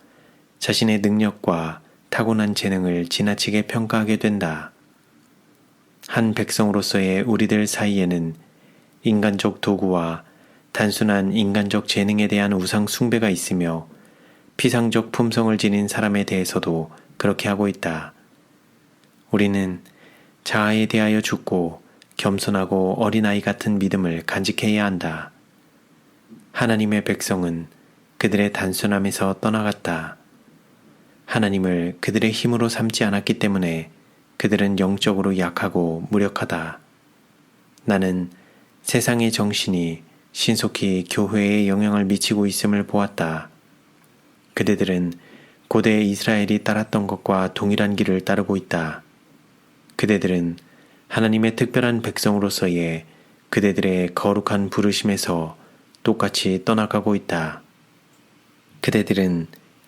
자신의 능력과 타고난 재능을 지나치게 평가하게 된다. 한 백성으로서의 우리들 사이에는 인간적 도구와 단순한 인간적 재능에 대한 우상 숭배가 있으며 피상적 품성을 지닌 사람에 대해서도 그렇게 하고 있다. 우리는 자아에 대하여 죽고 겸손하고 어린아이 같은 믿음을 간직해야 한다. 하나님의 백성은 그들의 단순함에서 떠나갔다. 하나님을 그들의 힘으로 삼지 않았기 때문에 그들은 영적으로 약하고 무력하다. 나는 세상의 정신이 신속히 교회에 영향을 미치고 있음을 보았다. 그대들은 고대 이스라엘이 따랐던 것과 동일한 길을 따르고 있다. 그대들은 하나님의 특별한 백성으로서의 그대들의 거룩한 부르심에서 똑같이 떠나가고 있다. 그대들은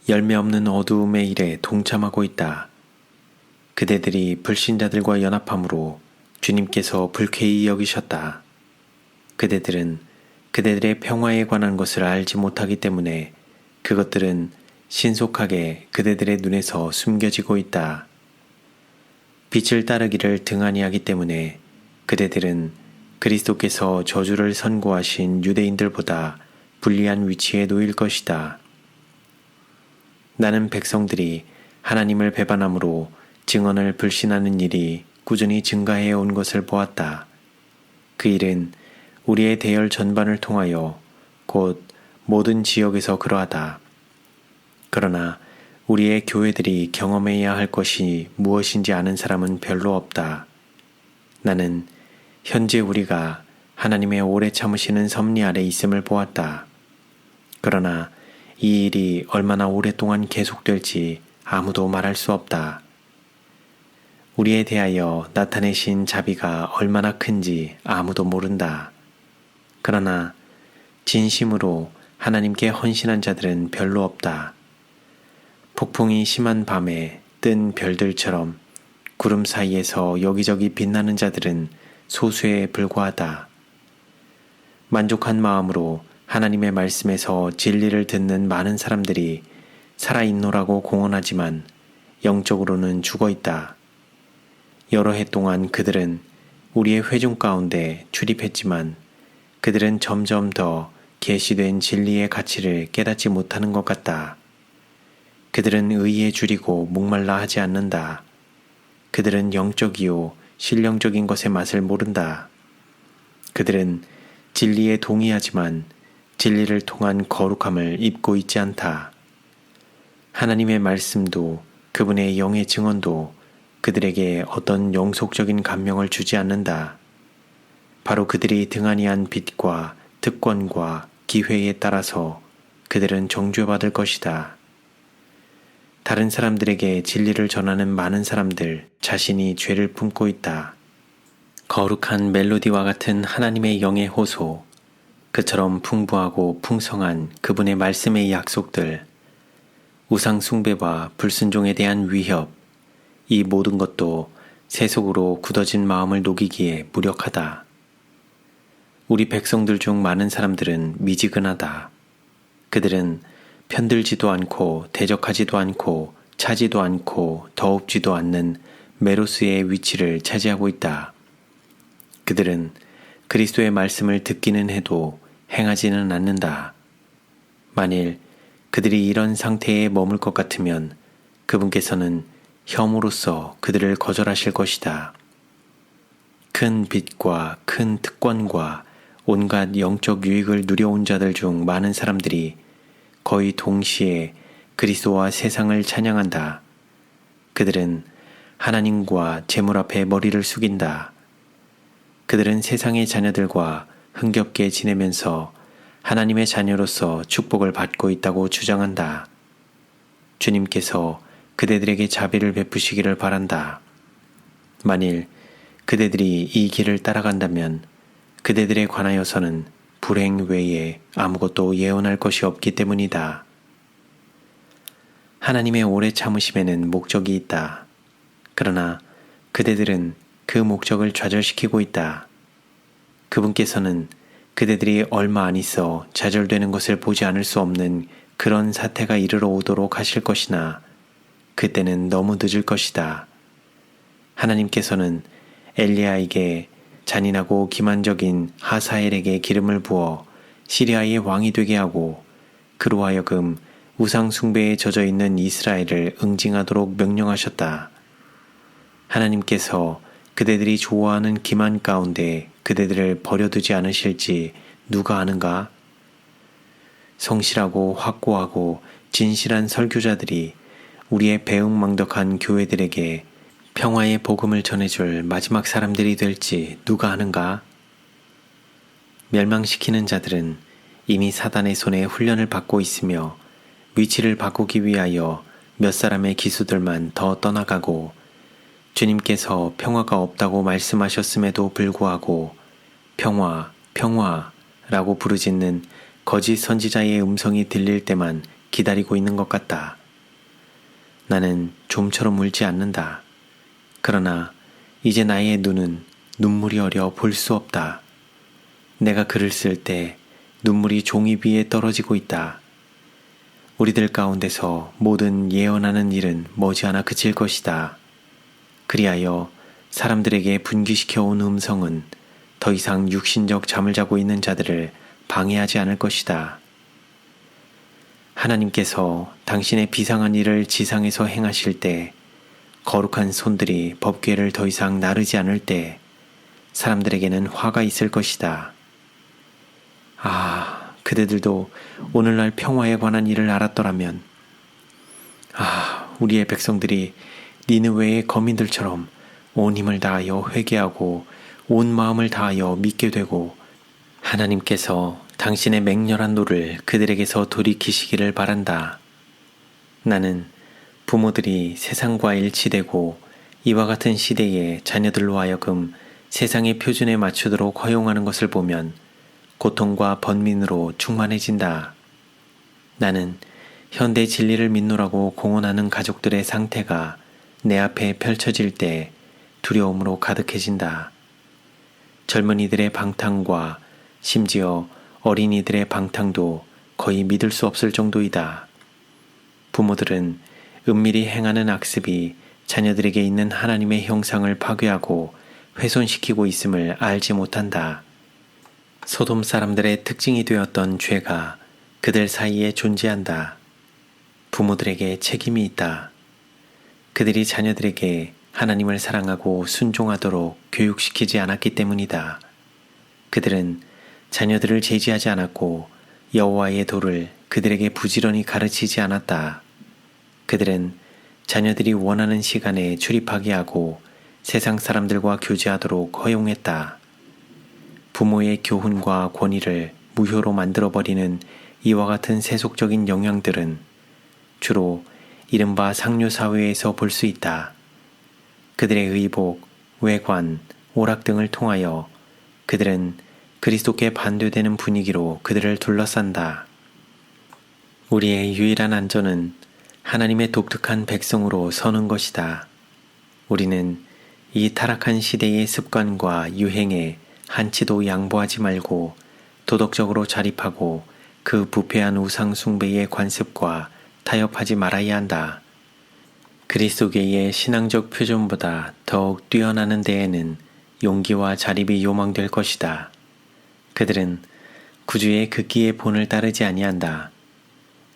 열매 없는 어두움의 일에 동참하고 있다. 그대들이 불신자들과 연합함으로 주님께서 불쾌히 여기셨다. 그대들은 그대들의 평화에 관한 것을 알지 못하기 때문에 그것들은 신속하게 그대들의 눈에서 숨겨지고 있다. 빛을 따르기를 등한히 하기 때문에 그대들은 그리스도께서 저주를 선고하신 유대인들보다 불리한 위치에 놓일 것이다. 나는 백성들이 하나님을 배반함으로 증언을 불신하는 일이 꾸준히 증가해 온 것을 보았다. 그 일은 우리의 대열 전반을 통하여 곧 모든 지역에서 그러하다. 그러나 우리의 교회들이 경험해야 할 것이 무엇인지 아는 사람은 별로 없다. 나는 현재 우리가 하나님의 오래 참으시는 섭리 아래 있음을 보았다. 그러나 이 일이 얼마나 오랫동안 계속될지 아무도 말할 수 없다. 우리에 대하여 나타내신 자비가 얼마나 큰지 아무도 모른다. 그러나 진심으로 하나님께 헌신한 자들은 별로 없다. 폭풍이 심한 밤에 뜬 별들처럼 구름 사이에서 여기저기 빛나는 자들은 소수에 불과하다. 만족한 마음으로 하나님의 말씀에서 진리를 듣는 많은 사람들이 살아있노라고 공언하지만 영적으로는 죽어있다. 여러 해 동안 그들은 우리의 회중 가운데 출입했지만 그들은 점점 더 계시된 진리의 가치를 깨닫지 못하는 것 같다. 그들은 의에 줄이고 목말라 하지 않는다. 그들은 영적이요 신령적인 것의 맛을 모른다. 그들은 진리에 동의하지만 진리를 통한 거룩함을 입고 있지 않다. 하나님의 말씀도 그분의 영의 증언도 그들에게 어떤 영속적인 감명을 주지 않는다. 바로 그들이 등한히 한 빛과 특권과 기회에 따라서 그들은 정죄받을 것이다. 다른 사람들에게 진리를 전하는 많은 사람들 자신이 죄를 품고 있다. 거룩한 멜로디와 같은 하나님의 영의 호소, 그처럼 풍부하고 풍성한 그분의 말씀의 약속들, 우상 숭배와 불순종에 대한 위협, 이 모든 것도 세속으로 굳어진 마음을 녹이기에 무력하다. 우리 백성들 중 많은 사람들은 미지근하다. 그들은 편들지도 않고 대적하지도 않고 차지도 않고 더웁지도 않는 메로스의 위치를 차지하고 있다. 그들은 그리스도의 말씀을 듣기는 해도 행하지는 않는다. 만일 그들이 이런 상태에 머물 것 같으면 그분께서는 혐오로써 그들을 거절하실 것이다. 큰 빚과 큰 특권과 온갖 영적 유익을 누려온 자들 중 많은 사람들이 거의 동시에 그리스도와 세상을 찬양한다. 그들은 하나님과 재물 앞에 머리를 숙인다. 그들은 세상의 자녀들과 흥겹게 지내면서 하나님의 자녀로서 축복을 받고 있다고 주장한다. 주님께서 그대들에게 자비를 베푸시기를 바란다. 만일 그대들이 이 길을 따라간다면 그대들에 관하여서는 불행 외에 아무것도 예언할 것이 없기 때문이다. 하나님의 오래 참으심에는 목적이 있다. 그러나 그대들은 그 목적을 좌절시키고 있다. 그분께서는 그대들이 얼마 안 있어 좌절되는 것을 보지 않을 수 없는 그런 사태가 이르러 오도록 하실 것이나 그때는 너무 늦을 것이다. 하나님께서는 엘리야에게 잔인하고 기만적인 하사엘에게 기름을 부어 시리아의 왕이 되게 하고 그로 하여금 우상 숭배에 젖어 있는 이스라엘을 응징하도록 명령하셨다. 하나님께서 그대들이 좋아하는 기만 가운데 그대들을 버려두지 않으실지 누가 아는가? 성실하고 확고하고 진실한 설교자들이 우리의 배은망덕한 교회들에게 평화의 복음을 전해줄 마지막 사람들이 될지 누가 아는가? 멸망시키는 자들은 이미 사단의 손에 훈련을 받고 있으며 위치를 바꾸기 위하여 몇 사람의 기수들만 더 떠나가고 주님께서 평화가 없다고 말씀하셨음에도 불구하고 평화, 평화라고 부르짖는 거짓 선지자의 음성이 들릴 때만 기다리고 있는 것 같다. 나는 좀처럼 울지 않는다. 그러나 이제 나의 눈은 눈물이 어려 볼 수 없다. 내가 글을 쓸 때 눈물이 종이 위에 떨어지고 있다. 우리들 가운데서 모든 예언하는 일은 머지않아 그칠 것이다. 그리하여 사람들에게 분기시켜 온 음성은 더 이상 육신적 잠을 자고 있는 자들을 방해하지 않을 것이다. 하나님께서 당신의 비상한 일을 지상에서 행하실 때 거룩한 손들이 법궤를 더 이상 나르지 않을 때 사람들에게는 화가 있을 것이다. 아, 그대들도 오늘날 평화에 관한 일을 알았더라면 우리의 백성들이 니느웨의 거민들처럼 온 힘을 다하여 회개하고 온 마음을 다하여 믿게 되고 하나님께서 당신의 맹렬한 노를 그들에게서 돌이키시기를 바란다. 나는 부모들이 세상과 일치되고 이와 같은 시대에 자녀들로 하여금 세상의 표준에 맞추도록 허용하는 것을 보면 고통과 번민으로 충만해진다. 나는 현대 진리를 믿노라고 공언하는 가족들의 상태가 내 앞에 펼쳐질 때 두려움으로 가득해진다. 젊은이들의 방탕과 심지어 어린이들의 방탕도 거의 믿을 수 없을 정도이다. 부모들은 은밀히 행하는 악습이 자녀들에게 있는 하나님의 형상을 파괴하고 훼손시키고 있음을 알지 못한다. 소돔 사람들의 특징이 되었던 죄가 그들 사이에 존재한다. 부모들에게 책임이 있다. 그들이 자녀들에게 하나님을 사랑하고 순종하도록 교육시키지 않았기 때문이다. 그들은 자녀들을 제지하지 않았고 여호와의 도를 그들에게 부지런히 가르치지 않았다. 그들은 자녀들이 원하는 시간에 출입하게 하고 세상 사람들과 교제하도록 허용했다. 부모의 교훈과 권위를 무효로 만들어버리는 이와 같은 세속적인 영향들은 주로 이른바 상류사회에서 볼 수 있다. 그들의 의복, 외관, 오락 등을 통하여 그들은 그리스도께 반대되는 분위기로 그들을 둘러싼다. 우리의 유일한 안전은 하나님의 독특한 백성으로 서는 것이다. 우리는 이 타락한 시대의 습관과 유행에 한치도 양보하지 말고 도덕적으로 자립하고 그 부패한 우상 숭배의 관습과 타협하지 말아야 한다. 그리스도계의 신앙적 표준보다 더욱 뛰어나는 데에는 용기와 자립이 요망될 것이다. 그들은 구주의 극기의 본을 따르지 아니한다.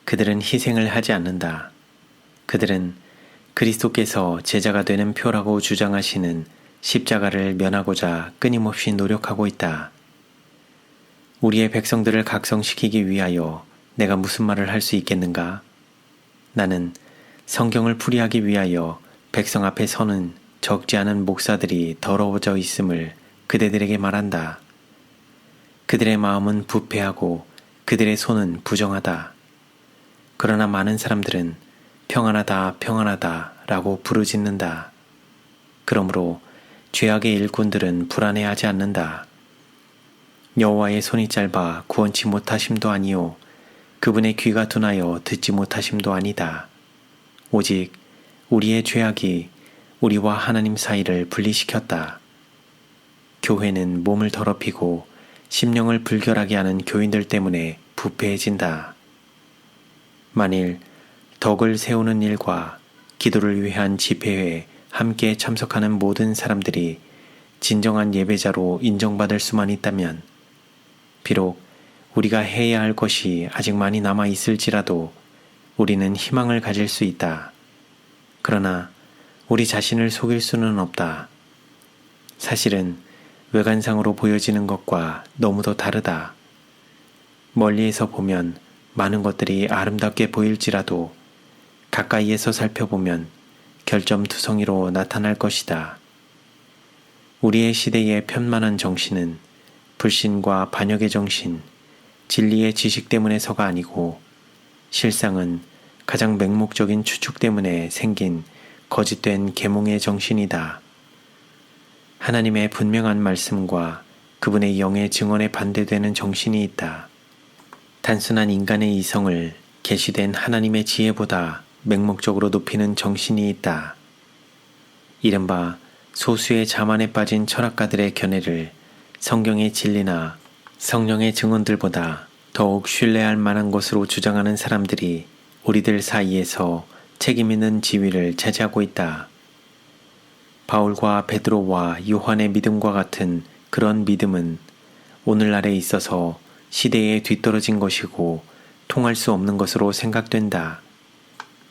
그들은 희생을 하지 않는다. 그들은 그리스도께서 제자가 되는 표라고 주장하시는 십자가를 면하고자 끊임없이 노력하고 있다. 우리의 백성들을 각성시키기 위하여 내가 무슨 말을 할 수 있겠는가? 나는 성경을 풀이하기 위하여 백성 앞에 서는 적지 않은 목사들이 더러워져 있음을 그대들에게 말한다. 그들의 마음은 부패하고 그들의 손은 부정하다. 그러나 많은 사람들은 평안하다, 평안하다 라고 부르짖는다. 그러므로 죄악의 일꾼들은 불안해하지 않는다. 여호와의 손이 짧아 구원치 못하심도 아니요 그분의 귀가 둔하여 듣지 못하심도 아니다. 오직 우리의 죄악이 우리와 하나님 사이를 분리시켰다. 교회는 몸을 더럽히고 심령을 불결하게 하는 교인들 때문에 부패해진다. 만일 덕을 세우는 일과 기도를 위한 집회에 함께 참석하는 모든 사람들이 진정한 예배자로 인정받을 수만 있다면 비록 우리가 해야 할 것이 아직 많이 남아 있을지라도 우리는 희망을 가질 수 있다. 그러나 우리 자신을 속일 수는 없다. 사실은 외관상으로 보여지는 것과 너무도 다르다. 멀리에서 보면 많은 것들이 아름답게 보일지라도 가까이에서 살펴보면 결점투성이로 나타날 것이다. 우리의 시대의 편만한 정신은 불신과 반역의 정신, 진리의 지식 때문에서가 아니고 실상은 가장 맹목적인 추측 때문에 생긴 거짓된 계몽의 정신이다. 하나님의 분명한 말씀과 그분의 영의 증언에 반대되는 정신이 있다. 단순한 인간의 이성을 계시된 하나님의 지혜보다 맹목적으로 높이는 정신이 있다. 이른바 소수의 자만에 빠진 철학가들의 견해를 성경의 진리나 성령의 증언들보다 더욱 신뢰할 만한 것으로 주장하는 사람들이 우리들 사이에서 책임있는 지위를 차지하고 있다. 바울과 베드로와 요한의 믿음과 같은 그런 믿음은 오늘날에 있어서 시대에 뒤떨어진 것이고 통할 수 없는 것으로 생각된다.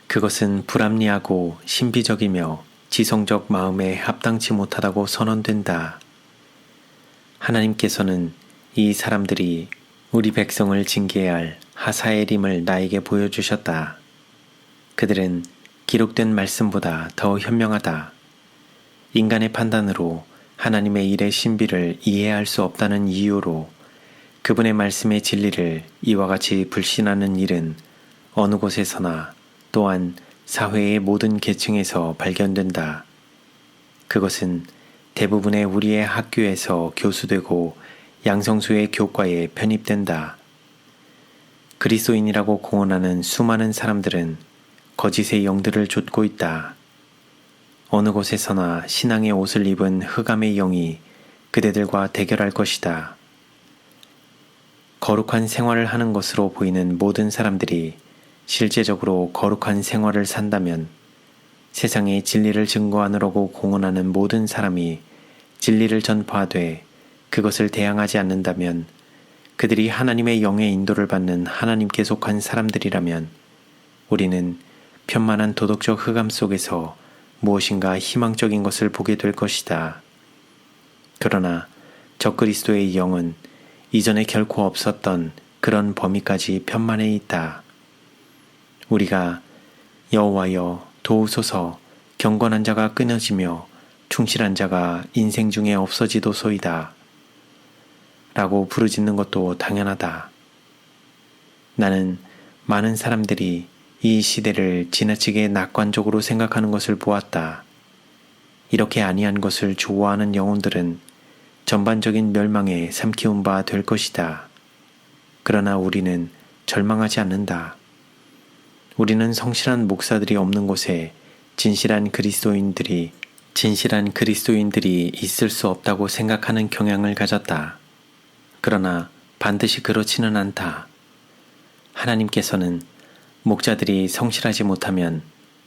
그것은 불합리하고 신비적이며 지성적 마음에 합당치 못하다고 선언된다. 하나님께서는 이 사람들이 우리 백성을 징계해야 할 하사엘임을 나에게 보여주셨다. 그들은 기록된 말씀보다 더 현명하다. 인간의 판단으로 하나님의 일의 신비를 이해할 수 없다는 이유로 그분의 말씀의 진리를 이와 같이 불신하는 일은 어느 곳에서나 또한 사회의 모든 계층에서 발견된다. 그것은 대부분의 우리의 학교에서 교수되고 양성수의 교과에 편입된다. 그리스도인이라고 공언하는 수많은 사람들은 거짓의 영들을 좇고 있다. 어느 곳에서나 신앙의 옷을 입은 흑암의 영이 그대들과 대결할 것이다. 거룩한 생활을 하는 것으로 보이는 모든 사람들이 실제적으로 거룩한 생활을 산다면 세상에 진리를 증거하느라고 공언하는 모든 사람이 진리를 전파하되 그것을 대항하지 않는다면 그들이 하나님의 영의 인도를 받는 하나님께 속한 사람들이라면 우리는 편만한 도덕적 흑암 속에서 무엇인가 희망적인 것을 보게 될 것이다. 그러나 적그리스도의 영은 이전에 결코 없었던 그런 범위까지 편만해 있다. 우리가 여호와여 도우소서 경건한 자가 끊어지며 충실한 자가 인생 중에 없어지도소이다 라고 부르짖는 것도 당연하다. 나는 많은 사람들이 이 시대를 지나치게 낙관적으로 생각하는 것을 보았다. 이렇게 아니한 것을 좋아하는 영혼들은 전반적인 멸망에 삼키운 바 될 것이다. 그러나 우리는 절망하지 않는다. 우리는 성실한 목사들이 없는 곳에 진실한 그리스도인들이 있을 수 없다고 생각하는 경향을 가졌다. 그러나 반드시 그렇지는 않다. 하나님께서는 목자들이 성실하지 못하면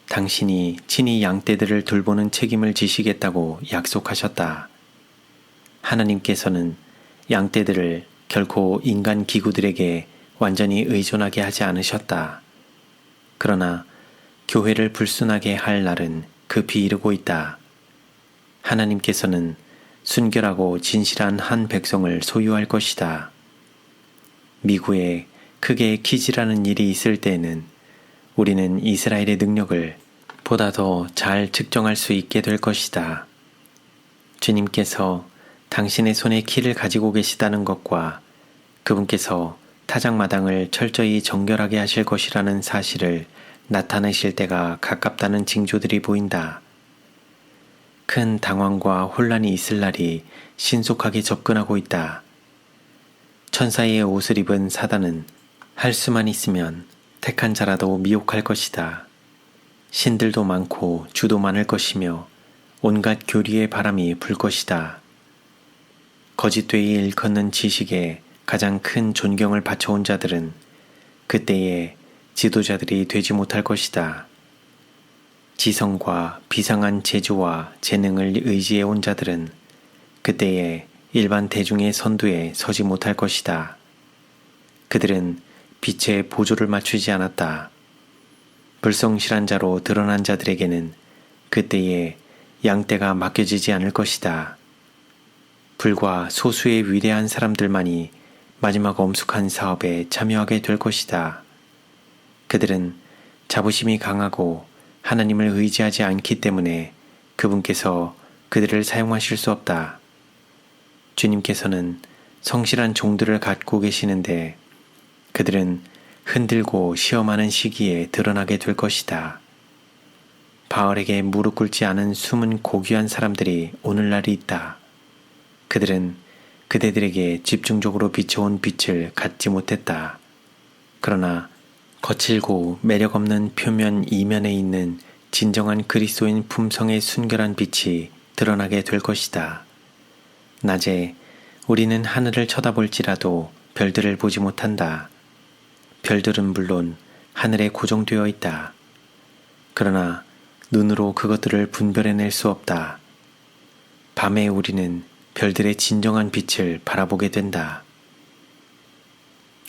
당신이 친히 양떼들을 돌보는 책임을 지시겠다고 약속하셨다. 하나님께서는 양떼들을 결코 인간 기구들에게 완전히 의존하게 하지 않으셨다. 그러나 교회를 불순하게 할 날은 급히 이르고 있다. 하나님께서는 순결하고 진실한 한 백성을 소유할 것이다. 미국에 크게 키즈라는 일이 있을 때에는 우리는 이스라엘의 능력을 보다 더 잘 측정할 수 있게 될 것이다. 주님께서 당신의 손에 키를 가지고 계시다는 것과 그분께서 타작마당을 철저히 정결하게 하실 것이라는 사실을 나타내실 때가 가깝다는 징조들이 보인다. 큰 당황과 혼란이 있을 날이 신속하게 접근하고 있다. 천사의 옷을 입은 사단은 할 수만 있으면 택한 자라도 미혹할 것이다. 신들도 많고 주도 많을 것이며 온갖 교리의 바람이 불 것이다. 거짓되이 일컫는 지식에 가장 큰 존경을 바쳐온 자들은 그때에 지도자들이 되지 못할 것이다. 지성과 비상한 재주와 재능을 의지해온 자들은 그때에 일반 대중의 선두에 서지 못할 것이다. 그들은 빛의 보조를 맞추지 않았다. 불성실한 자로 드러난 자들에게는 그때에 양떼가 맡겨지지 않을 것이다. 불과 소수의 위대한 사람들만이 마지막 엄숙한 사업에 참여하게 될 것이다. 그들은 자부심이 강하고 하나님을 의지하지 않기 때문에 그분께서 그들을 사용하실 수 없다. 주님께서는 성실한 종들을 갖고 계시는데 그들은 흔들고 시험하는 시기에 드러나게 될 것이다. 바알에게 무릎 꿇지 않은 숨은 고귀한 사람들이 오늘날이 있다. 그들은 그대들에게 집중적으로 비춰온 빛을 갖지 못했다. 그러나 거칠고 매력 없는 표면 이면에 있는 진정한 그리스도인 품성의 순결한 빛이 드러나게 될 것이다. 낮에 우리는 하늘을 쳐다볼지라도 별들을 보지 못한다. 별들은 물론 하늘에 고정되어 있다. 그러나 눈으로 그것들을 분별해낼 수 없다. 밤에 우리는 별들의 진정한 빛을 바라보게 된다.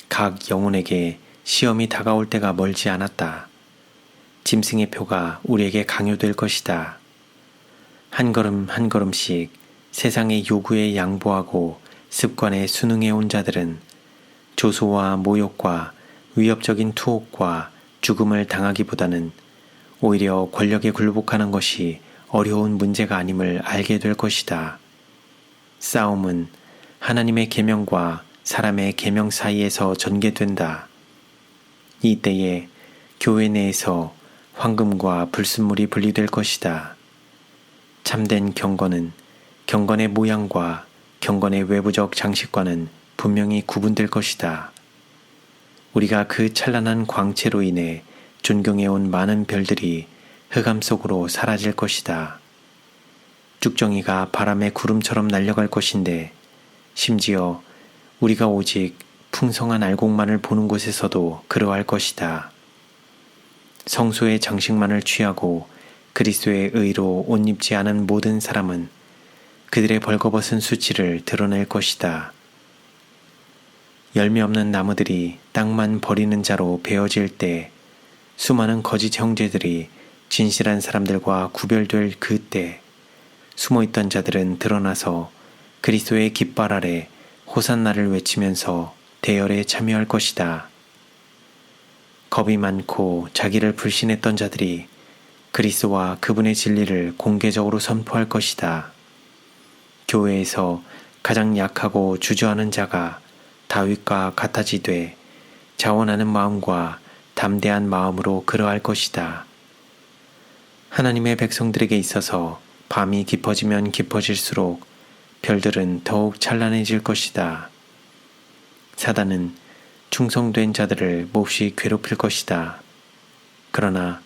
각 영혼에게 시험이 다가올 때가 멀지 않았다. 짐승의 표가 우리에게 강요될 것이다. 한 걸음 한 걸음씩 세상의 요구에 양보하고 습관에 순응해온 자들은 조소와 모욕과 위협적인 투옥과 죽음을 당하기보다는 오히려 권력에 굴복하는 것이 어려운 문제가 아님을 알게 될 것이다. 싸움은 하나님의 계명과 사람의 계명 사이에서 전개된다. 이때에 교회 내에서 황금과 불순물이 분리될 것이다. 참된 경건은 경건의 모양과 경건의 외부적 장식과는 분명히 구분될 것이다. 우리가 그 찬란한 광채로 인해 존경해온 많은 별들이 흑암 속으로 사라질 것이다. 쭉정이가 바람의 구름처럼 날려갈 것인데 심지어 우리가 오직 풍성한 알곡만을 보는 곳에서도 그러할 것이다. 성소의 장식만을 취하고 그리스도의 의로 옷 입지 않은 모든 사람은 그들의 벌거벗은 수치를 드러낼 것이다. 열매 없는 나무들이 땅만 버리는 자로 베어질 때 수많은 거짓 형제들이 진실한 사람들과 구별될 그때 숨어있던 자들은 드러나서 그리스도의 깃발 아래 호산나를 외치면서 대열에 참여할 것이다. 겁이 많고 자기를 불신했던 자들이 그리스도와 그분의 진리를 공개적으로 선포할 것이다. 교회에서 가장 약하고 주저하는 자가 다윗과 같아지되 자원하는 마음과 담대한 마음으로 그러할 것이다. 하나님의 백성들에게 있어서 밤이 깊어지면 깊어질수록 별들은 더욱 찬란해질 것이다. 사단은 충성된 자들을 몹시 괴롭힐 것이다. 그러나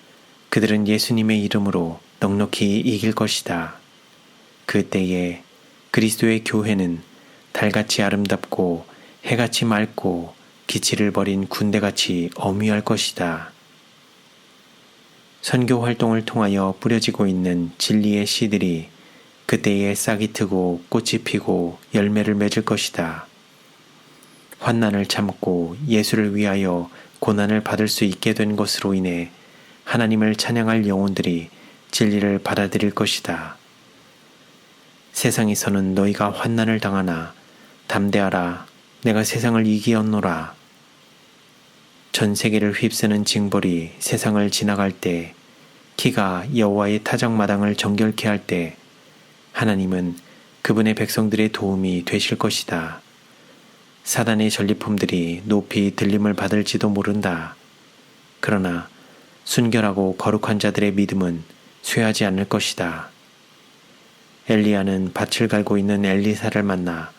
그들은 예수님의 이름으로 넉넉히 이길 것이다. 그때에 그리스도의 교회는 달같이 아름답고 해같이 맑고 기치를 벌인 군대같이 어미할 것이다. 선교 활동을 통하여 뿌려지고 있는 진리의 씨들이 그때에 싹이 트고 꽃이 피고 열매를 맺을 것이다. 환난을 참고 예수를 위하여 고난을 받을 수 있게 된 것으로 인해 하나님을 찬양할 영혼들이 진리를 받아들일 것이다. 세상에서는 너희가 환난을 당하나 담대하라, 내가 세상을 이기었노라. 전 세계를 휩쓰는 징벌이 세상을 지나갈 때, 키가 여호와의 타작마당을 정결케 할 때 하나님은 그분의 백성들의 도움이 되실 것이다. 사단의 전리품들이 높이 들림을 받을지도 모른다. 그러나 순결하고 거룩한 자들의 믿음은 쇠하지 않을 것이다. 엘리야는 밭을 갈고 있는 엘리사를 만나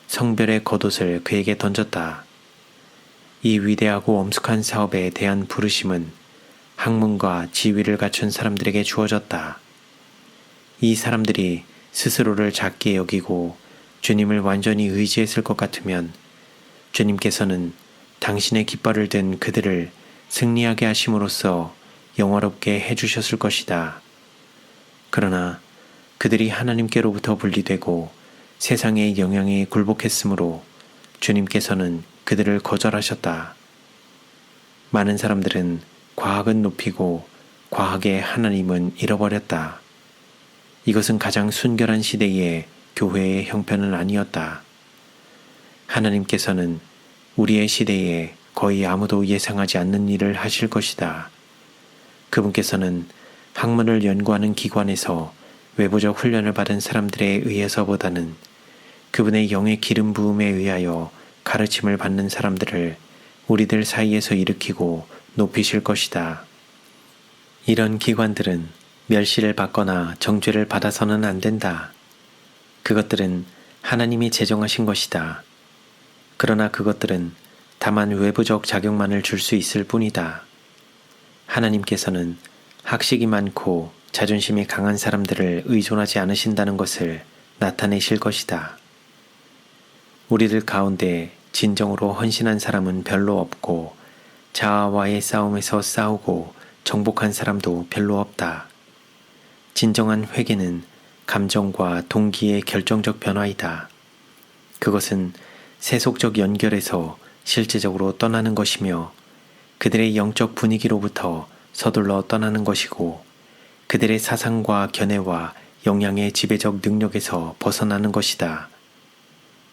성별의 겉옷을 그에게 던졌다. 이 위대하고 엄숙한 사업에 대한 부르심은 학문과 지위를 갖춘 사람들에게 주어졌다. 이 사람들이 스스로를 작게 여기고 주님을 완전히 의지했을 것 같으면 주님께서는 당신의 깃발을 든 그들을 승리하게 하심으로써 영화롭게 해주셨을 것이다. 그러나 그들이 하나님께로부터 분리되고 세상의 영향에 굴복했으므로 주님께서는 그들을 거절하셨다. 많은 사람들은 과학은 높이고 과학의 하나님은 잃어버렸다. 이것은 가장 순결한 시대의 교회의 형편은 아니었다. 하나님께서는 우리의 시대에 거의 아무도 예상하지 않는 일을 하실 것이다. 그분께서는 학문을 연구하는 기관에서 외부적 훈련을 받은 사람들에 의해서보다는 그분의 영의 기름 부음에 의하여 가르침을 받는 사람들을 우리들 사이에서 일으키고 높이실 것이다. 이런 기관들은 멸시를 받거나 정죄를 받아서는 안 된다. 그것들은 하나님이 제정하신 것이다. 그러나 그것들은 다만 외부적 자격만을 줄 수 있을 뿐이다. 하나님께서는 학식이 많고 자존심이 강한 사람들을 의존하지 않으신다는 것을 나타내실 것이다. 우리들 가운데 진정으로 헌신한 사람은 별로 없고 자아와의 싸움에서 싸우고 정복한 사람도 별로 없다. 진정한 회개는 감정과 동기의 결정적 변화이다. 그것은 세속적 연결에서 실제적으로 떠나는 것이며 그들의 영적 분위기로부터 서둘러 떠나는 것이고 그들의 사상과 견해와 영향의 지배적 능력에서 벗어나는 것이다.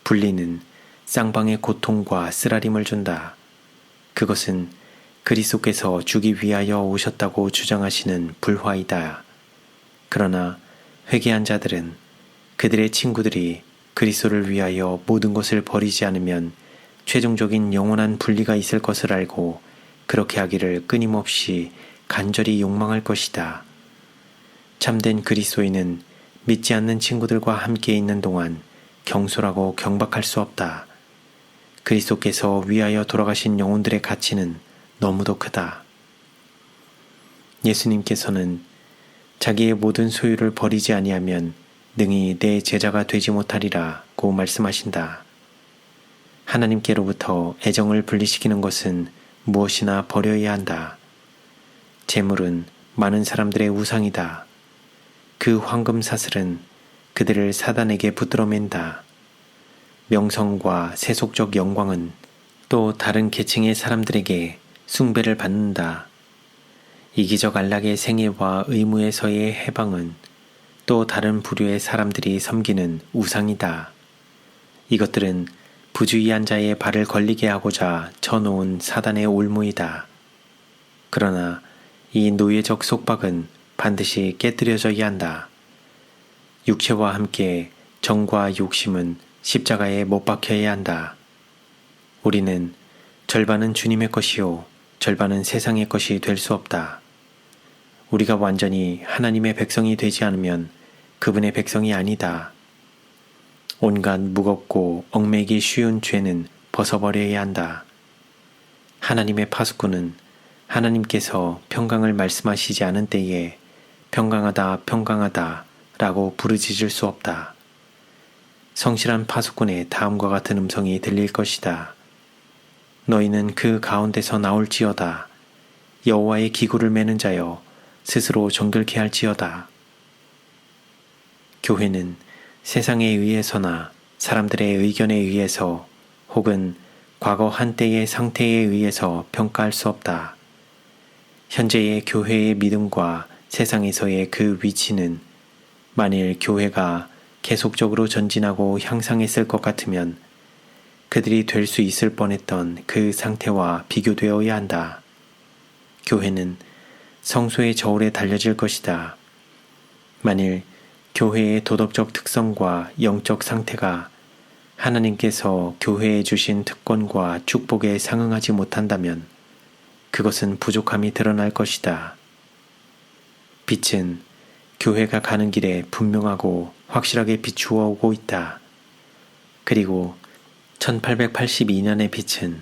분리는 쌍방의 고통과 쓰라림을 준다. 그것은 그리스도께서 주기 위하여 오셨다고 주장하시는 불화이다. 그러나 회개한 자들은 그들의 친구들이 그리스도를 위하여 모든 것을 버리지 않으면 최종적인 영원한 분리가 있을 것을 알고 그렇게 하기를 끊임없이 간절히 욕망할 것이다. 참된 그리스도인은 믿지 않는 친구들과 함께 있는 동안 경솔하고 경박할 수 없다. 그리스도께서 위하여 돌아가신 영혼들의 가치는 너무도 크다. 예수님께서는 자기의 모든 소유를 버리지 아니하면 능히 내 제자가 되지 못하리라고 말씀하신다. 하나님께로부터 애정을 분리시키는 것은 무엇이나 버려야 한다. 재물은 많은 사람들의 우상이다. 그 황금 사슬은 그들을 사단에게 붙들어 맨다. 명성과 세속적 영광은 또 다른 계층의 사람들에게 숭배를 받는다. 이기적 안락의 생애와 의무에서의 해방은 또 다른 부류의 사람들이 섬기는 우상이다. 이것들은 부주의한 자의 발을 걸리게 하고자 쳐놓은 사단의 올무이다. 그러나 이 노예적 속박은 반드시 깨뜨려져야 한다. 육체와 함께 정과 욕심은 십자가에 못 박혀야 한다. 우리는 절반은 주님의 것이요 절반은 세상의 것이 될 수 없다. 우리가 완전히 하나님의 백성이 되지 않으면 그분의 백성이 아니다. 온갖 무겁고 얽매기 쉬운 죄는 벗어버려야 한다. 하나님의 파수꾼은 하나님께서 평강을 말씀하시지 않은 때에 평강하다 평강하다 라고 부르짖을 수 없다. 성실한 파수꾼의 다음과 같은 음성이 들릴 것이다. 너희는 그 가운데서 나올지어다. 여호와의 기구를 매는 자여 스스로 정결케 할지어다. 교회는 세상에 의해서나 사람들의 의견에 의해서 혹은 과거 한때의 상태에 의해서 평가할 수 없다. 현재의 교회의 믿음과 세상에서의 그 위치는 만일 교회가 계속적으로 전진하고 향상했을 것 같으면 그들이 될 수 있을 뻔했던 그 상태와 비교되어야 한다. 교회는 성소의 저울에 달려질 것이다. 만일 교회의 도덕적 특성과 영적 상태가 하나님께서 교회에 주신 특권과 축복에 상응하지 못한다면 그것은 부족함이 드러날 것이다. 빛은 교회가 가는 길에 분명하고 확실하게 비추어 오고 있다. 그리고 1882년의 빛은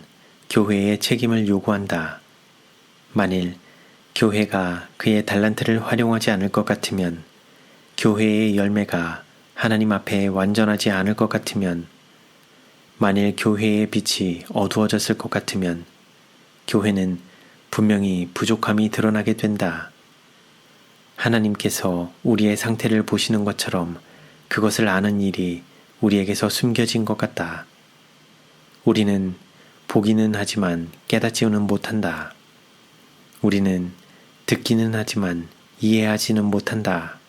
교회의 책임을 요구한다. 만일 교회가 그의 달란트를 활용하지 않을 것 같으면, 교회의 열매가 하나님 앞에 완전하지 않을 것 같으면, 만일 교회의 빛이 어두워졌을 것 같으면 교회는 분명히 부족함이 드러나게 된다. 하나님께서 우리의 상태를 보시는 것처럼 그것을 아는 일이 우리에게서 숨겨진 것 같다. 우리는 보기는 하지만 깨닫지는 못한다. 우리는 듣기는 하지만 이해하지는 못한다.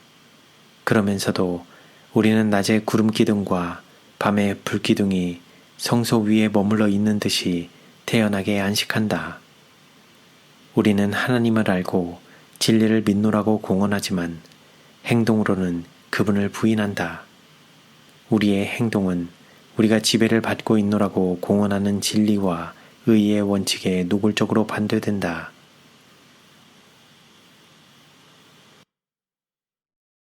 그러면서도 우리는 낮에 구름 기둥과 밤에 불 기둥이 성소 위에 머물러 있는 듯이 태연하게 안식한다. 우리는 하나님을 알고 진리를 믿노라고 공언하지만 행동으로는 그분을 부인한다. 우리의 행동은 우리가 지배를 받고 있노라고 공언하는 진리와 의의 원칙에 노골적으로 반대된다.